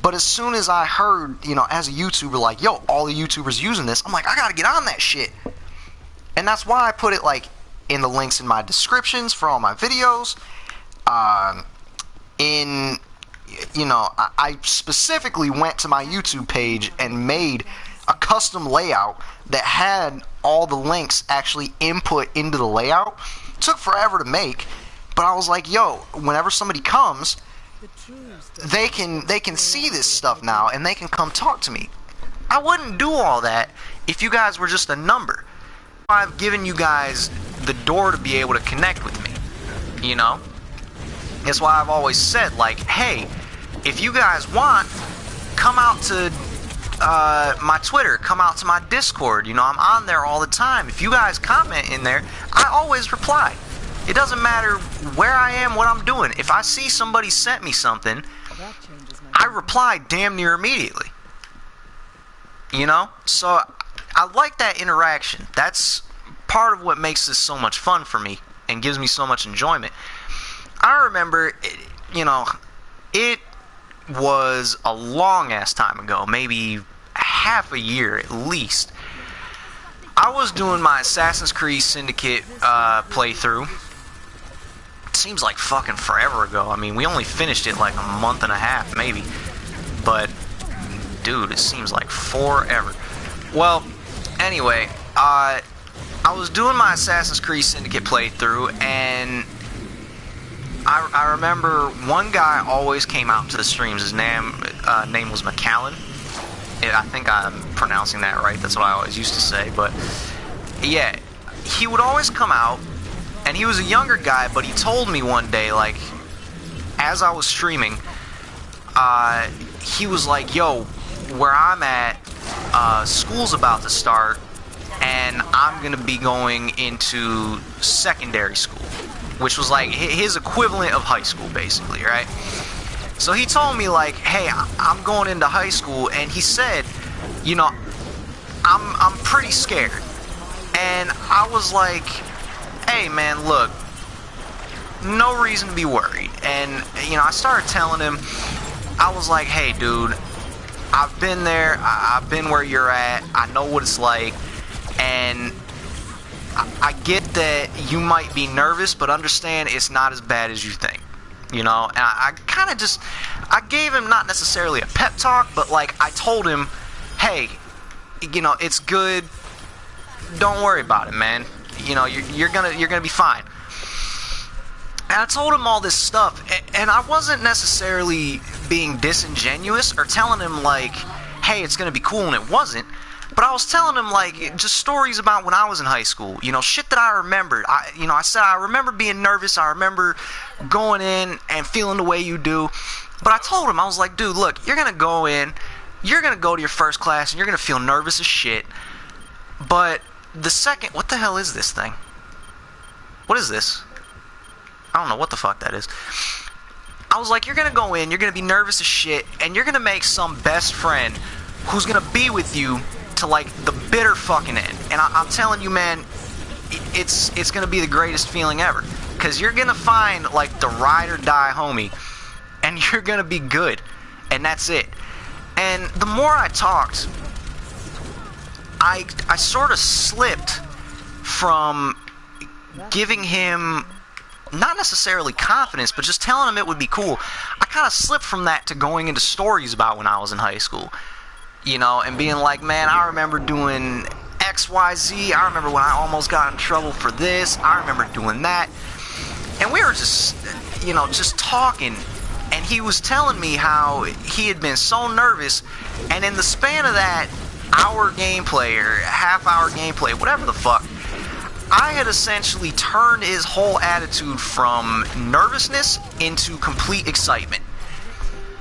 but as soon as I heard, you know, as a YouTuber, like, yo, all the YouTubers using this, I'm like, I gotta get on that shit. And that's why I put it, like, in the links in my descriptions for all my videos. You know, I specifically went to my YouTube page and made a custom layout that had all the links actually input into the layout. It took forever to make, but I was like, yo, whenever somebody comes, they can see this stuff now, and they can come talk to me. I wouldn't do all that if you guys were just a number. I've given you guys the door to be able to connect with me, you know? That's why I've always said, like, hey, if you guys want, come out to my Twitter, come out to my Discord, you know, I'm on there all the time. If you guys comment in there, I always reply. It doesn't matter where I am, what I'm doing. If I see somebody sent me something, I reply damn near immediately. You know? So, I like that interaction. That's part of what makes this so much fun for me and gives me so much enjoyment. I remember, you know, it was a long ass time ago, maybe half a year at least. I was doing my Assassin's Creed Syndicate playthrough. It seems like fucking forever ago. I mean, we only finished it like a month and a half, maybe. But, dude, it seems like forever. Well, anyway, I was doing my Assassin's Creed Syndicate playthrough, and I remember one guy always came out to the streams. His name was McAllen. I think I'm pronouncing that right. That's what I always used to say. But, yeah, he would always come out, and he was a younger guy, but he told me one day, like, as I was streaming, he was like, yo, where I'm at, school's about to start, and I'm going to be going into secondary school, which was like his equivalent of high school, basically, right? So he told me, like, hey, I'm going into high school, and he said, you know, I'm pretty scared. And I was like, hey, man, look, no reason to be worried. And, you know, I started telling him, I was like, hey, dude, I've been there, I've been where you're at, I know what it's like, and I get that you might be nervous, but understand it's not as bad as you think, you know? And I kind of just, I gave him not necessarily a pep talk, but, like, I told him, hey, you know, it's good, don't worry about it, man, you know, you're gonna be fine. And I told him all this stuff, and I wasn't necessarily being disingenuous or telling him, like, hey, it's gonna be cool, and it wasn't. But I was telling him, like, just stories about when I was in high school, you know, shit that I remembered. I said I remember being nervous, I remember going in and feeling the way you do. But I told him, I was like, dude, look, you're gonna go in, you're gonna go to your first class, and you're gonna feel nervous as shit. But the second, what the hell is this thing? What is this? I don't know what the fuck that is. I was like, you're gonna go in, you're gonna be nervous as shit, and you're gonna make some best friend who's gonna be with you to like the bitter fucking end. And I'm telling you, man, it's gonna be the greatest feeling ever. Cause you're gonna find like the ride or die homie, and you're gonna be good. And that's it. And the more I talked, I sort of slipped from giving him not necessarily confidence, but just telling him it would be cool. I kind of slipped from that to going into stories about when I was in high school, you know, and being like, man, I remember doing XYZ. I remember when I almost got in trouble for this. I remember doing that. And we were just, you know, just talking. And he was telling me how he had been so nervous, and in the span of that hour gameplay or half-hour gameplay, whatever the fuck, I had essentially turned his whole attitude from nervousness into complete excitement.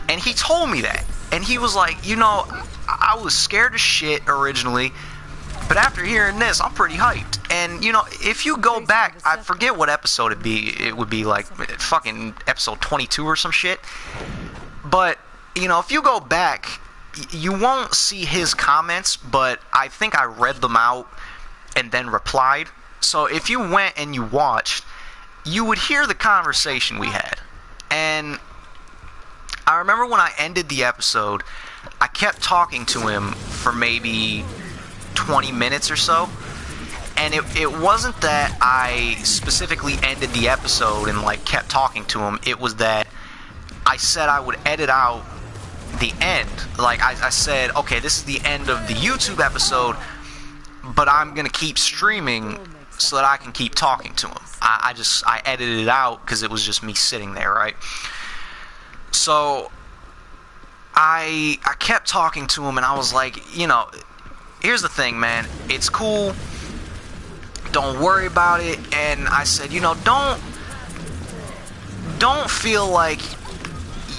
And he told me that. And he was like, you know, I was scared as shit originally, but after hearing this, I'm pretty hyped. And, you know, if you go back, I forget what episode it would be like fucking episode 22 or some shit. But, you know, if you go back, you won't see his comments, but I think I read them out and then replied. So if you went and you watched, you would hear the conversation we had. And I remember when I ended the episode, I kept talking to him for maybe 20 minutes or so. And it wasn't that I specifically ended the episode and like kept talking to him. It was that I said I would edit out the end. Like I said, okay, this is the end of the YouTube episode, but I'm gonna keep streaming so that I can keep talking to him. I edited it out because it was just me sitting there, right? So I kept talking to him, and I was like, you know, here's the thing, man. It's cool. Don't worry about it. And I said, you know, don't feel like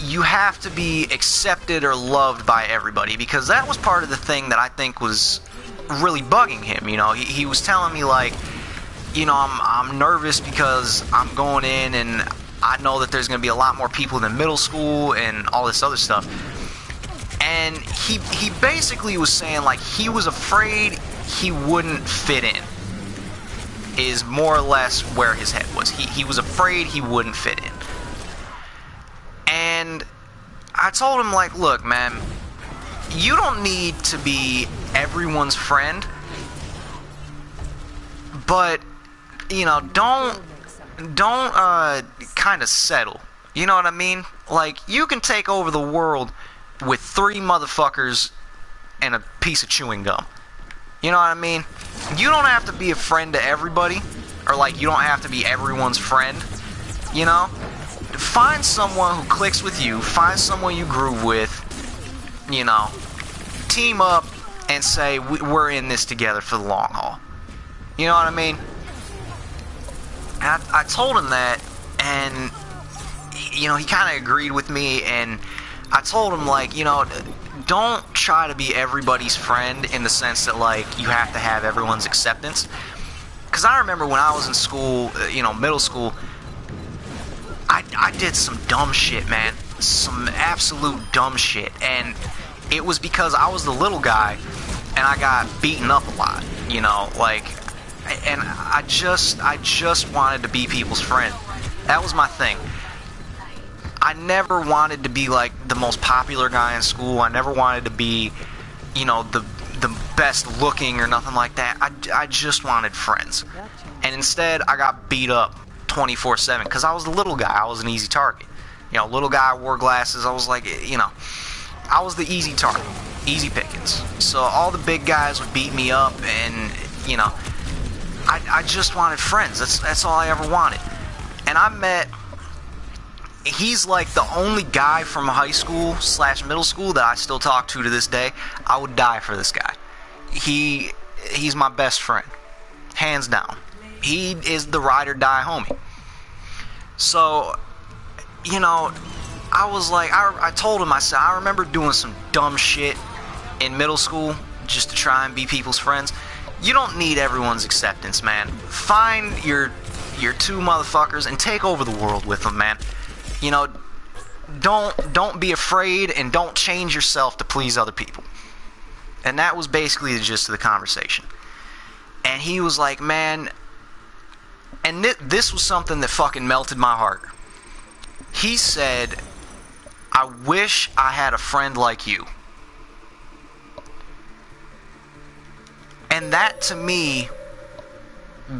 you have to be accepted or loved by everybody, because that was part of the thing that I think was really bugging him. You know, he was telling me like, you know, I'm nervous because I'm going in and I know that there's going to be a lot more people than middle school and all this other stuff. And he basically was saying like he was afraid he wouldn't fit in, is more or less where his head was. He was afraid he wouldn't fit in. And I told him like, look, man, you don't need to be everyone's friend, but, you know, don't kind of settle. You know what I mean? Like, you can take over the world with 3 motherfuckers and a piece of chewing gum. You know what I mean? You don't have to be a friend to everybody, or like you don't have to be everyone's friend, you know? Find someone who clicks with you, find someone you groove with, you know, team up and say, we're in this together for the long haul. You know what I mean? And I told him that, and, you know, he kind of agreed with me, and I told him, like, you know, don't try to be everybody's friend in the sense that, like, you have to have everyone's acceptance. Because I remember when I was in school, you know, middle school, I did some dumb shit, man. Some absolute dumb shit. And it was because I was the little guy, and I got beaten up a lot, you know, like, and I just wanted to be people's friend. That was my thing. I never wanted to be like the most popular guy in school. I never wanted to be, you know, the best looking or nothing like that. I just wanted friends. And instead, I got beat up 24/7 because I was the little guy. I was an easy target. You know, little guy, wore glasses. I was like, you know, I was the easy target, easy pickings. So all the big guys would beat me up, and, you know, I just wanted friends. That's all I ever wanted. And I met, he's like the only guy from high school / middle school that I still talk to this day. I would die for this guy. He's my best friend, hands down. He is the ride or die homie. So, you know, I was like, I told him, I said, I remember doing some dumb shit in middle school just to try and be people's friends. You don't need everyone's acceptance, man. Find your two motherfuckers and take over the world with them, man. You know, don't be afraid and don't change yourself to please other people. And that was basically the gist of the conversation. And he was like, man, and this was something that fucking melted my heart. He said, I wish I had a friend like you. And that to me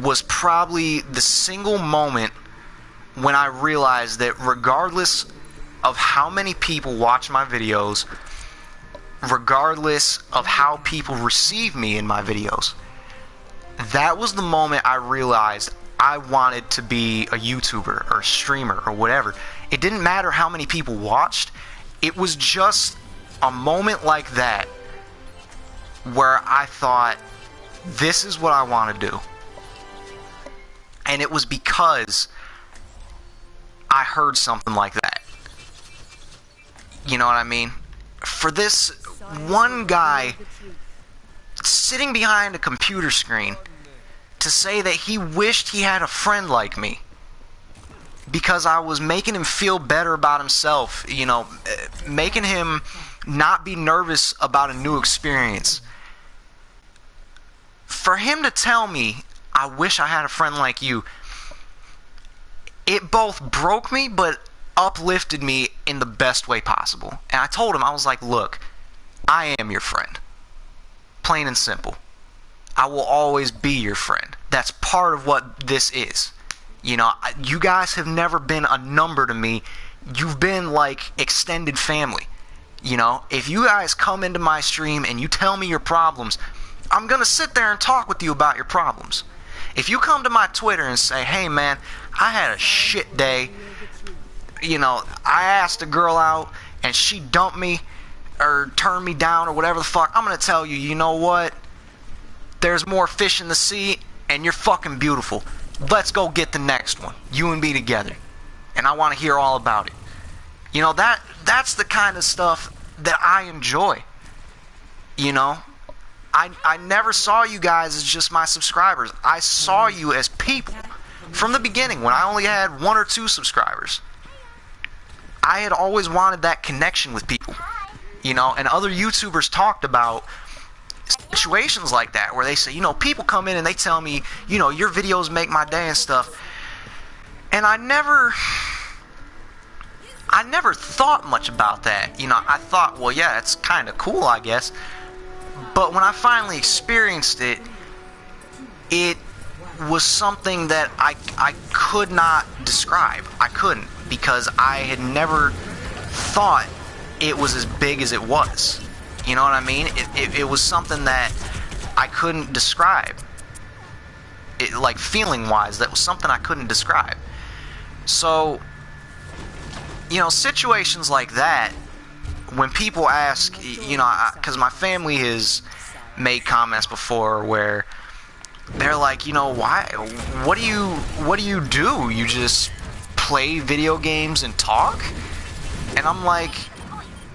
was probably the single moment when I realized that regardless of how many people watch my videos, regardless of how people receive me in my videos, that was the moment I realized I wanted to be a YouTuber or a streamer or whatever. It didn't matter how many people watched. It was just a moment like that where I thought, this is what I want to do. And it was because I heard something like that. You know what I mean? For this one guy sitting behind a computer screen to say that he wished he had a friend like me because I was making him feel better about himself, you know, making him not be nervous about a new experience. For him to tell me, I wish I had a friend like you, it both broke me but uplifted me in the best way possible. And I told him, I was like, look, I am your friend. Plain and simple. I will always be your friend. That's part of what this is. You know, you guys have never been a number to me. You've been like extended family. You know, if you guys come into my stream and you tell me your problems, I'm going to sit there and talk with you about your problems. If you come to my Twitter and say, hey man, I had a shit day, you know, I asked a girl out and she dumped me or turned me down or whatever the fuck, I'm going to tell you, you know what? There's more fish in the sea and you're fucking beautiful. Let's go get the next one. You and me together. And I want to hear all about it. You know, that's the kind of stuff that I enjoy. You know? I never saw you guys as just my subscribers. I saw you as people. From the beginning, when I only had 1 or 2 subscribers. I had always wanted that connection with people. You know, and other YouTubers talked about situations like that, where they say, you know, people come in and they tell me, you know, your videos make my day and stuff. And I never thought much about that. You know, I thought, well, yeah, it's kind of cool, I guess. But when I finally experienced it, it was something that I could not describe. I couldn't, because I had never thought it was as big as it was. You know what I mean? It was something that I couldn't describe. It, like feeling-wise, that was something I couldn't describe. So, you know, situations like that, when people ask, you know, because my family has made comments before where they're like, you know, why? What do you do? You just play video games and talk? And I'm like,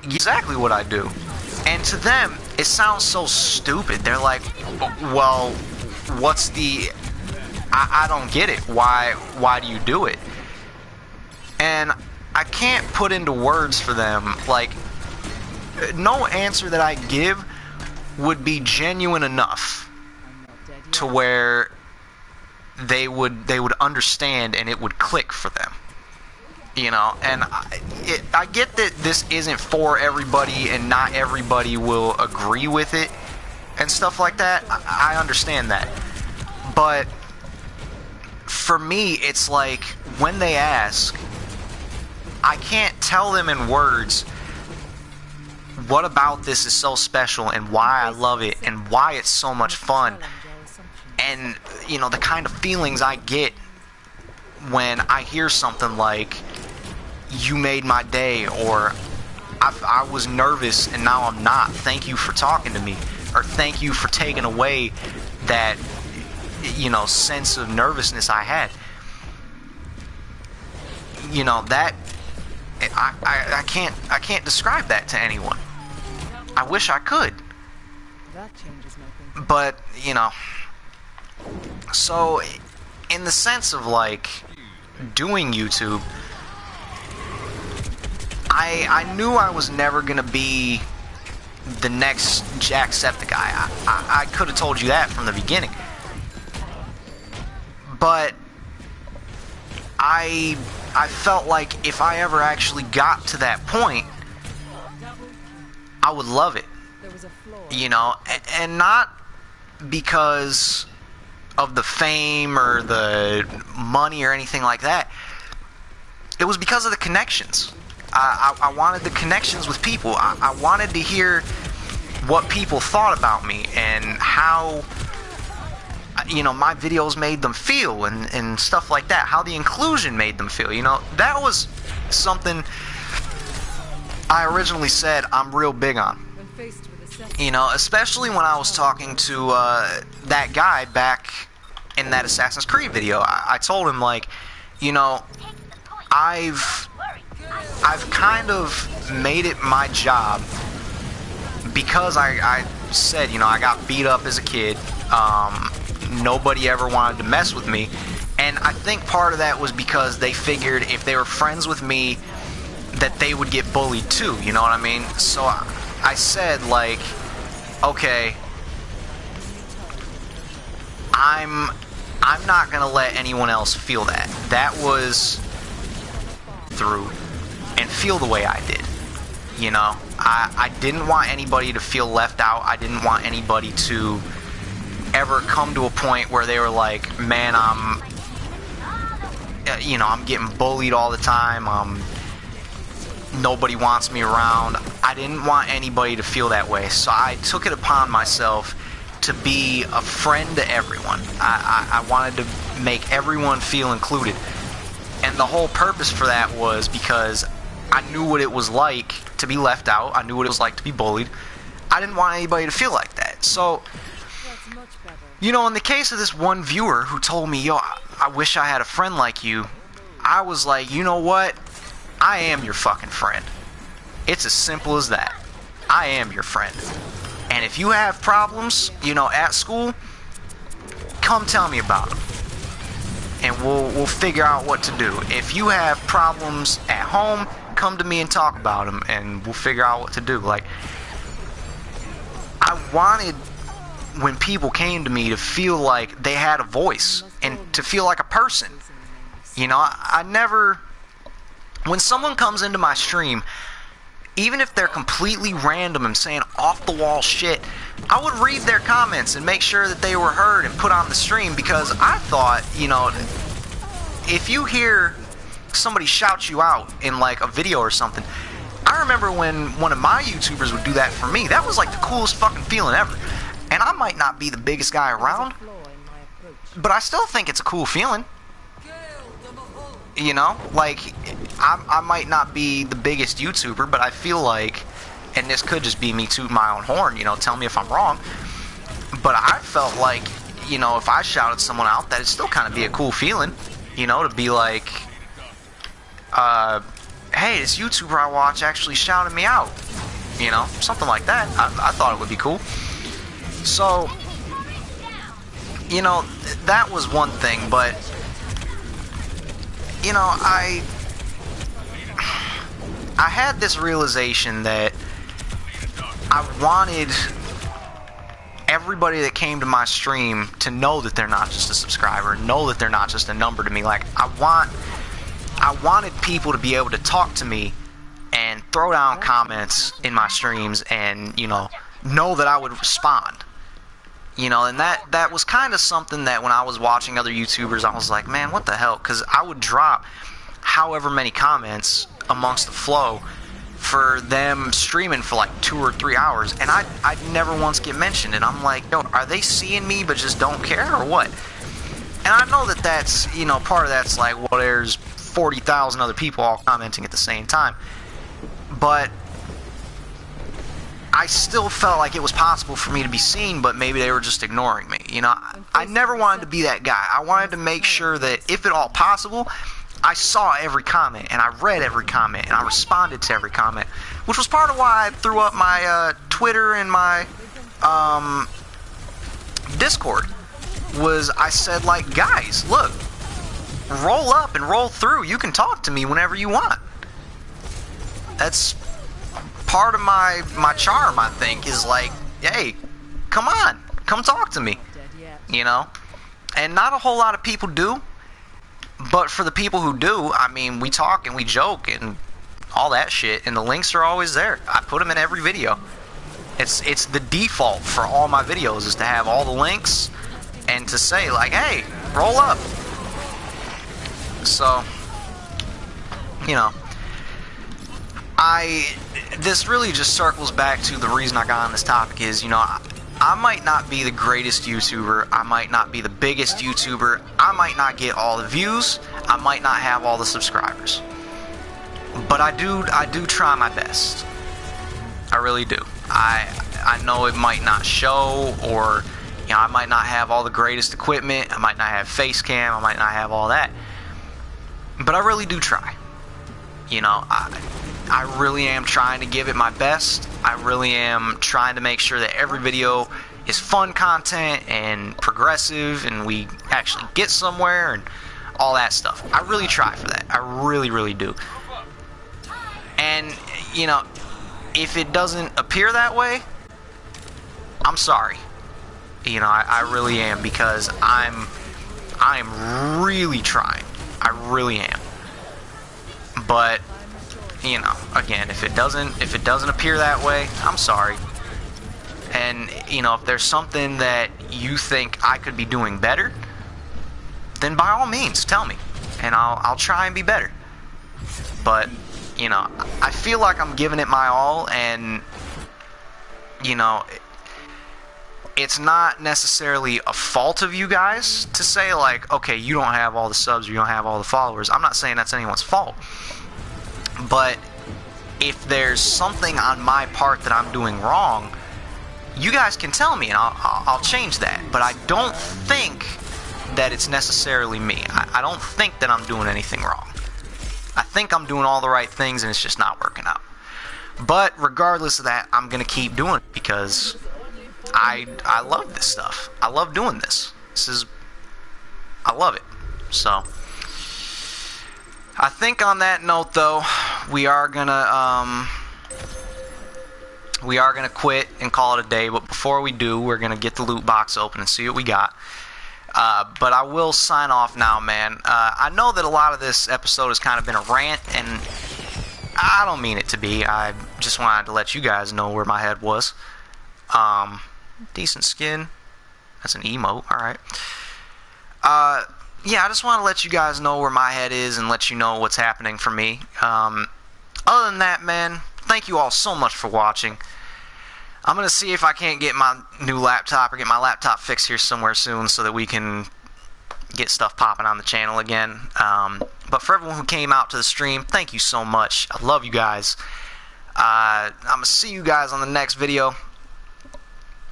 exactly what I do. And to them, it sounds so stupid. They're like, well, what's the? I don't get it. Why do you do it? And I can't put into words for them. Like, no answer that I give would be genuine enough to where they would understand and it would click for them. You know, and I get that this isn't for everybody and not everybody will agree with it and stuff like that. I understand that. But for me, it's like when they ask, I can't tell them in words what about this is so special and why I love it and why it's so much fun. And, you know, the kind of feelings I get when I hear something like, you made my day, or I was nervous and now I'm not. Thank you for talking to me. Or thank you for taking away that, you know, sense of nervousness I had. You know, that I can't describe that to anyone. I wish I could. But, you know, So, in the sense of, like, doing YouTube, I knew I was never going to be the next Jacksepticeye. I could have told you that from the beginning. But I felt like if I ever actually got to that point, I would love it. You know, and not because of the fame or the money or anything like that. It was because of the connections. I wanted the connections with people. I wanted to hear what people thought about me and how, you know, my videos made them feel and stuff like that. How the inclusion made them feel. You know, that was something I originally said I'm real big on. You know, especially when I was talking to that guy back in that Assassin's Creed video. I told him, like, you know, I've kind of made it my job because I said, you know, I got beat up as a kid. Nobody ever wanted to mess with me. And I think part of that was because they figured if they were friends with me, that they would get bullied too, you know what I mean? So I said, like, okay, I'm not gonna let anyone else feel that. That was through and feel the way I did. You know, I didn't want anybody to feel left out. I didn't want anybody to ever come to a point where they were like, man, I'm getting bullied all the time. Nobody wants me around. I didn't want anybody to feel that way, so I took it upon myself to be a friend to everyone. I wanted to make everyone feel included, and the whole purpose for that was because I knew what it was like to be left out. I knew what it was like to be bullied. I didn't want anybody to feel like that. So, you know, in the case of this one viewer who told me, yo, I wish I had a friend like you, I was like, you know what? I am your fucking friend. It's as simple as that. I am your friend. And if you have problems, you know, at school, come tell me about them. And we'll figure out what to do. If you have problems at home, come to me and talk about them, and we'll figure out what to do. Like, I wanted, when people came to me, to feel like they had a voice and to feel like a person. You know, I never... When someone comes into my stream, even if they're completely random and saying off-the-wall shit, I would read their comments and make sure that they were heard and put on the stream, because I thought, you know, if you hear somebody shout you out in, like, a video or something, I remember when one of my YouTubers would do that for me. That was, like, the coolest fucking feeling ever. And I might not be the biggest guy around, but I still think it's a cool feeling. You know, like, I might not be the biggest YouTuber, but I feel like, and this could just be me tooting my own horn, you know, tell me if I'm wrong, but I felt like, you know, if I shouted someone out, that'd still kind of be a cool feeling, you know, to be like, hey, this YouTuber I watch actually shouted me out, you know, something like that. I thought it would be cool. So, you know, that was one thing, but, you know, I had this realization that I wanted everybody that came to my stream to know that they're not just a subscriber, know that they're not just a number to me. Like, I wanted people to be able to talk to me and throw down comments in my streams and, you know that I would respond. You know, and that was kind of something that when I was watching other YouTubers, I was like, man, what the hell? Because I would drop however many comments amongst the flow for them streaming for like 2 or 3 hours, and I'd never once get mentioned. And I'm like, yo, are they seeing me but just don't care, or what? And I know that that's, you know, part of that's like, well, there's 40,000 other people all commenting at the same time. But I still felt like it was possible for me to be seen, but maybe they were just ignoring me. You know, I never wanted to be that guy. I wanted to make sure that, if at all possible, I saw every comment, and I read every comment, and I responded to every comment, which was part of why I threw up my Twitter and my Discord. was I said, like, guys, look, roll up and roll through. You can talk to me whenever you want. That's part of my charm, I think, is like, hey, come on, come talk to me, you know? And not a whole lot of people do, but for the people who do, I mean, we talk and we joke and all that shit, and the links are always there. I put them in every video. It's the default for all my videos is to have all the links and to say, like, hey, roll up. So, you know, this really just circles back to the reason I got on this topic is, you know, I might not be the greatest YouTuber, I might not be the biggest YouTuber, I might not get all the views, I might not have all the subscribers, but I do try my best. I really do. I know it might not show, or, you know, I might not have all the greatest equipment, I might not have face cam, I might not have all that, but I really do try. You know, I really am trying to give it my best. I really am trying to make sure that every video is fun content and progressive and we actually get somewhere and all that stuff. I really try for that. I really, really do. And, you know, if it doesn't appear that way, I'm sorry. You know, I really am, because I am really trying. I really am. But, you know, again, if it doesn't appear that way, I'm sorry. And, you know, if there's something that you think I could be doing better, then by all means tell me, and I'll try and be better. But, you know, I feel like I'm giving it my all, and, you know, it's not necessarily a fault of you guys to say, like, okay, you don't have all the subs, you don't have all the followers. I'm not saying that's anyone's fault. But if there's something on my part that I'm doing wrong, you guys can tell me and I'll change that. But I don't think that it's necessarily me. I don't think that I'm doing anything wrong. I think I'm doing all the right things and it's just not working out. But regardless of that, I'm going to keep doing it because I love this stuff. I love doing this. I love it. So I think on that note, though, we are gonna quit and call it a day. But before we do, we're gonna get the loot box open and see what we got. But I will sign off now, man. I know that a lot of this episode has kind of been a rant, and I don't mean it to be. I just wanted to let you guys know where my head was. Decent skin. That's an emote. All right. Yeah, I just want to let you guys know where my head is and let you know what's happening for me. Other than that, man, thank you all so much for watching. I'm going to see if I can't get my new laptop or get my laptop fixed here somewhere soon so that we can get stuff popping on the channel again. But for everyone who came out to the stream, thank you so much. I love you guys. I'm going to see you guys on the next video.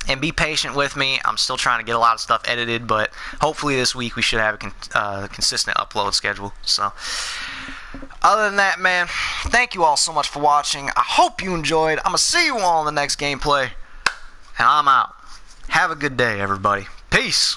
And be patient with me. I'm still trying to get a lot of stuff edited, but hopefully this week we should have a consistent upload schedule. So, other than that, man, thank you all so much for watching. I hope you enjoyed. I'm going to see you all in the next gameplay. And I'm out. Have a good day, everybody. Peace.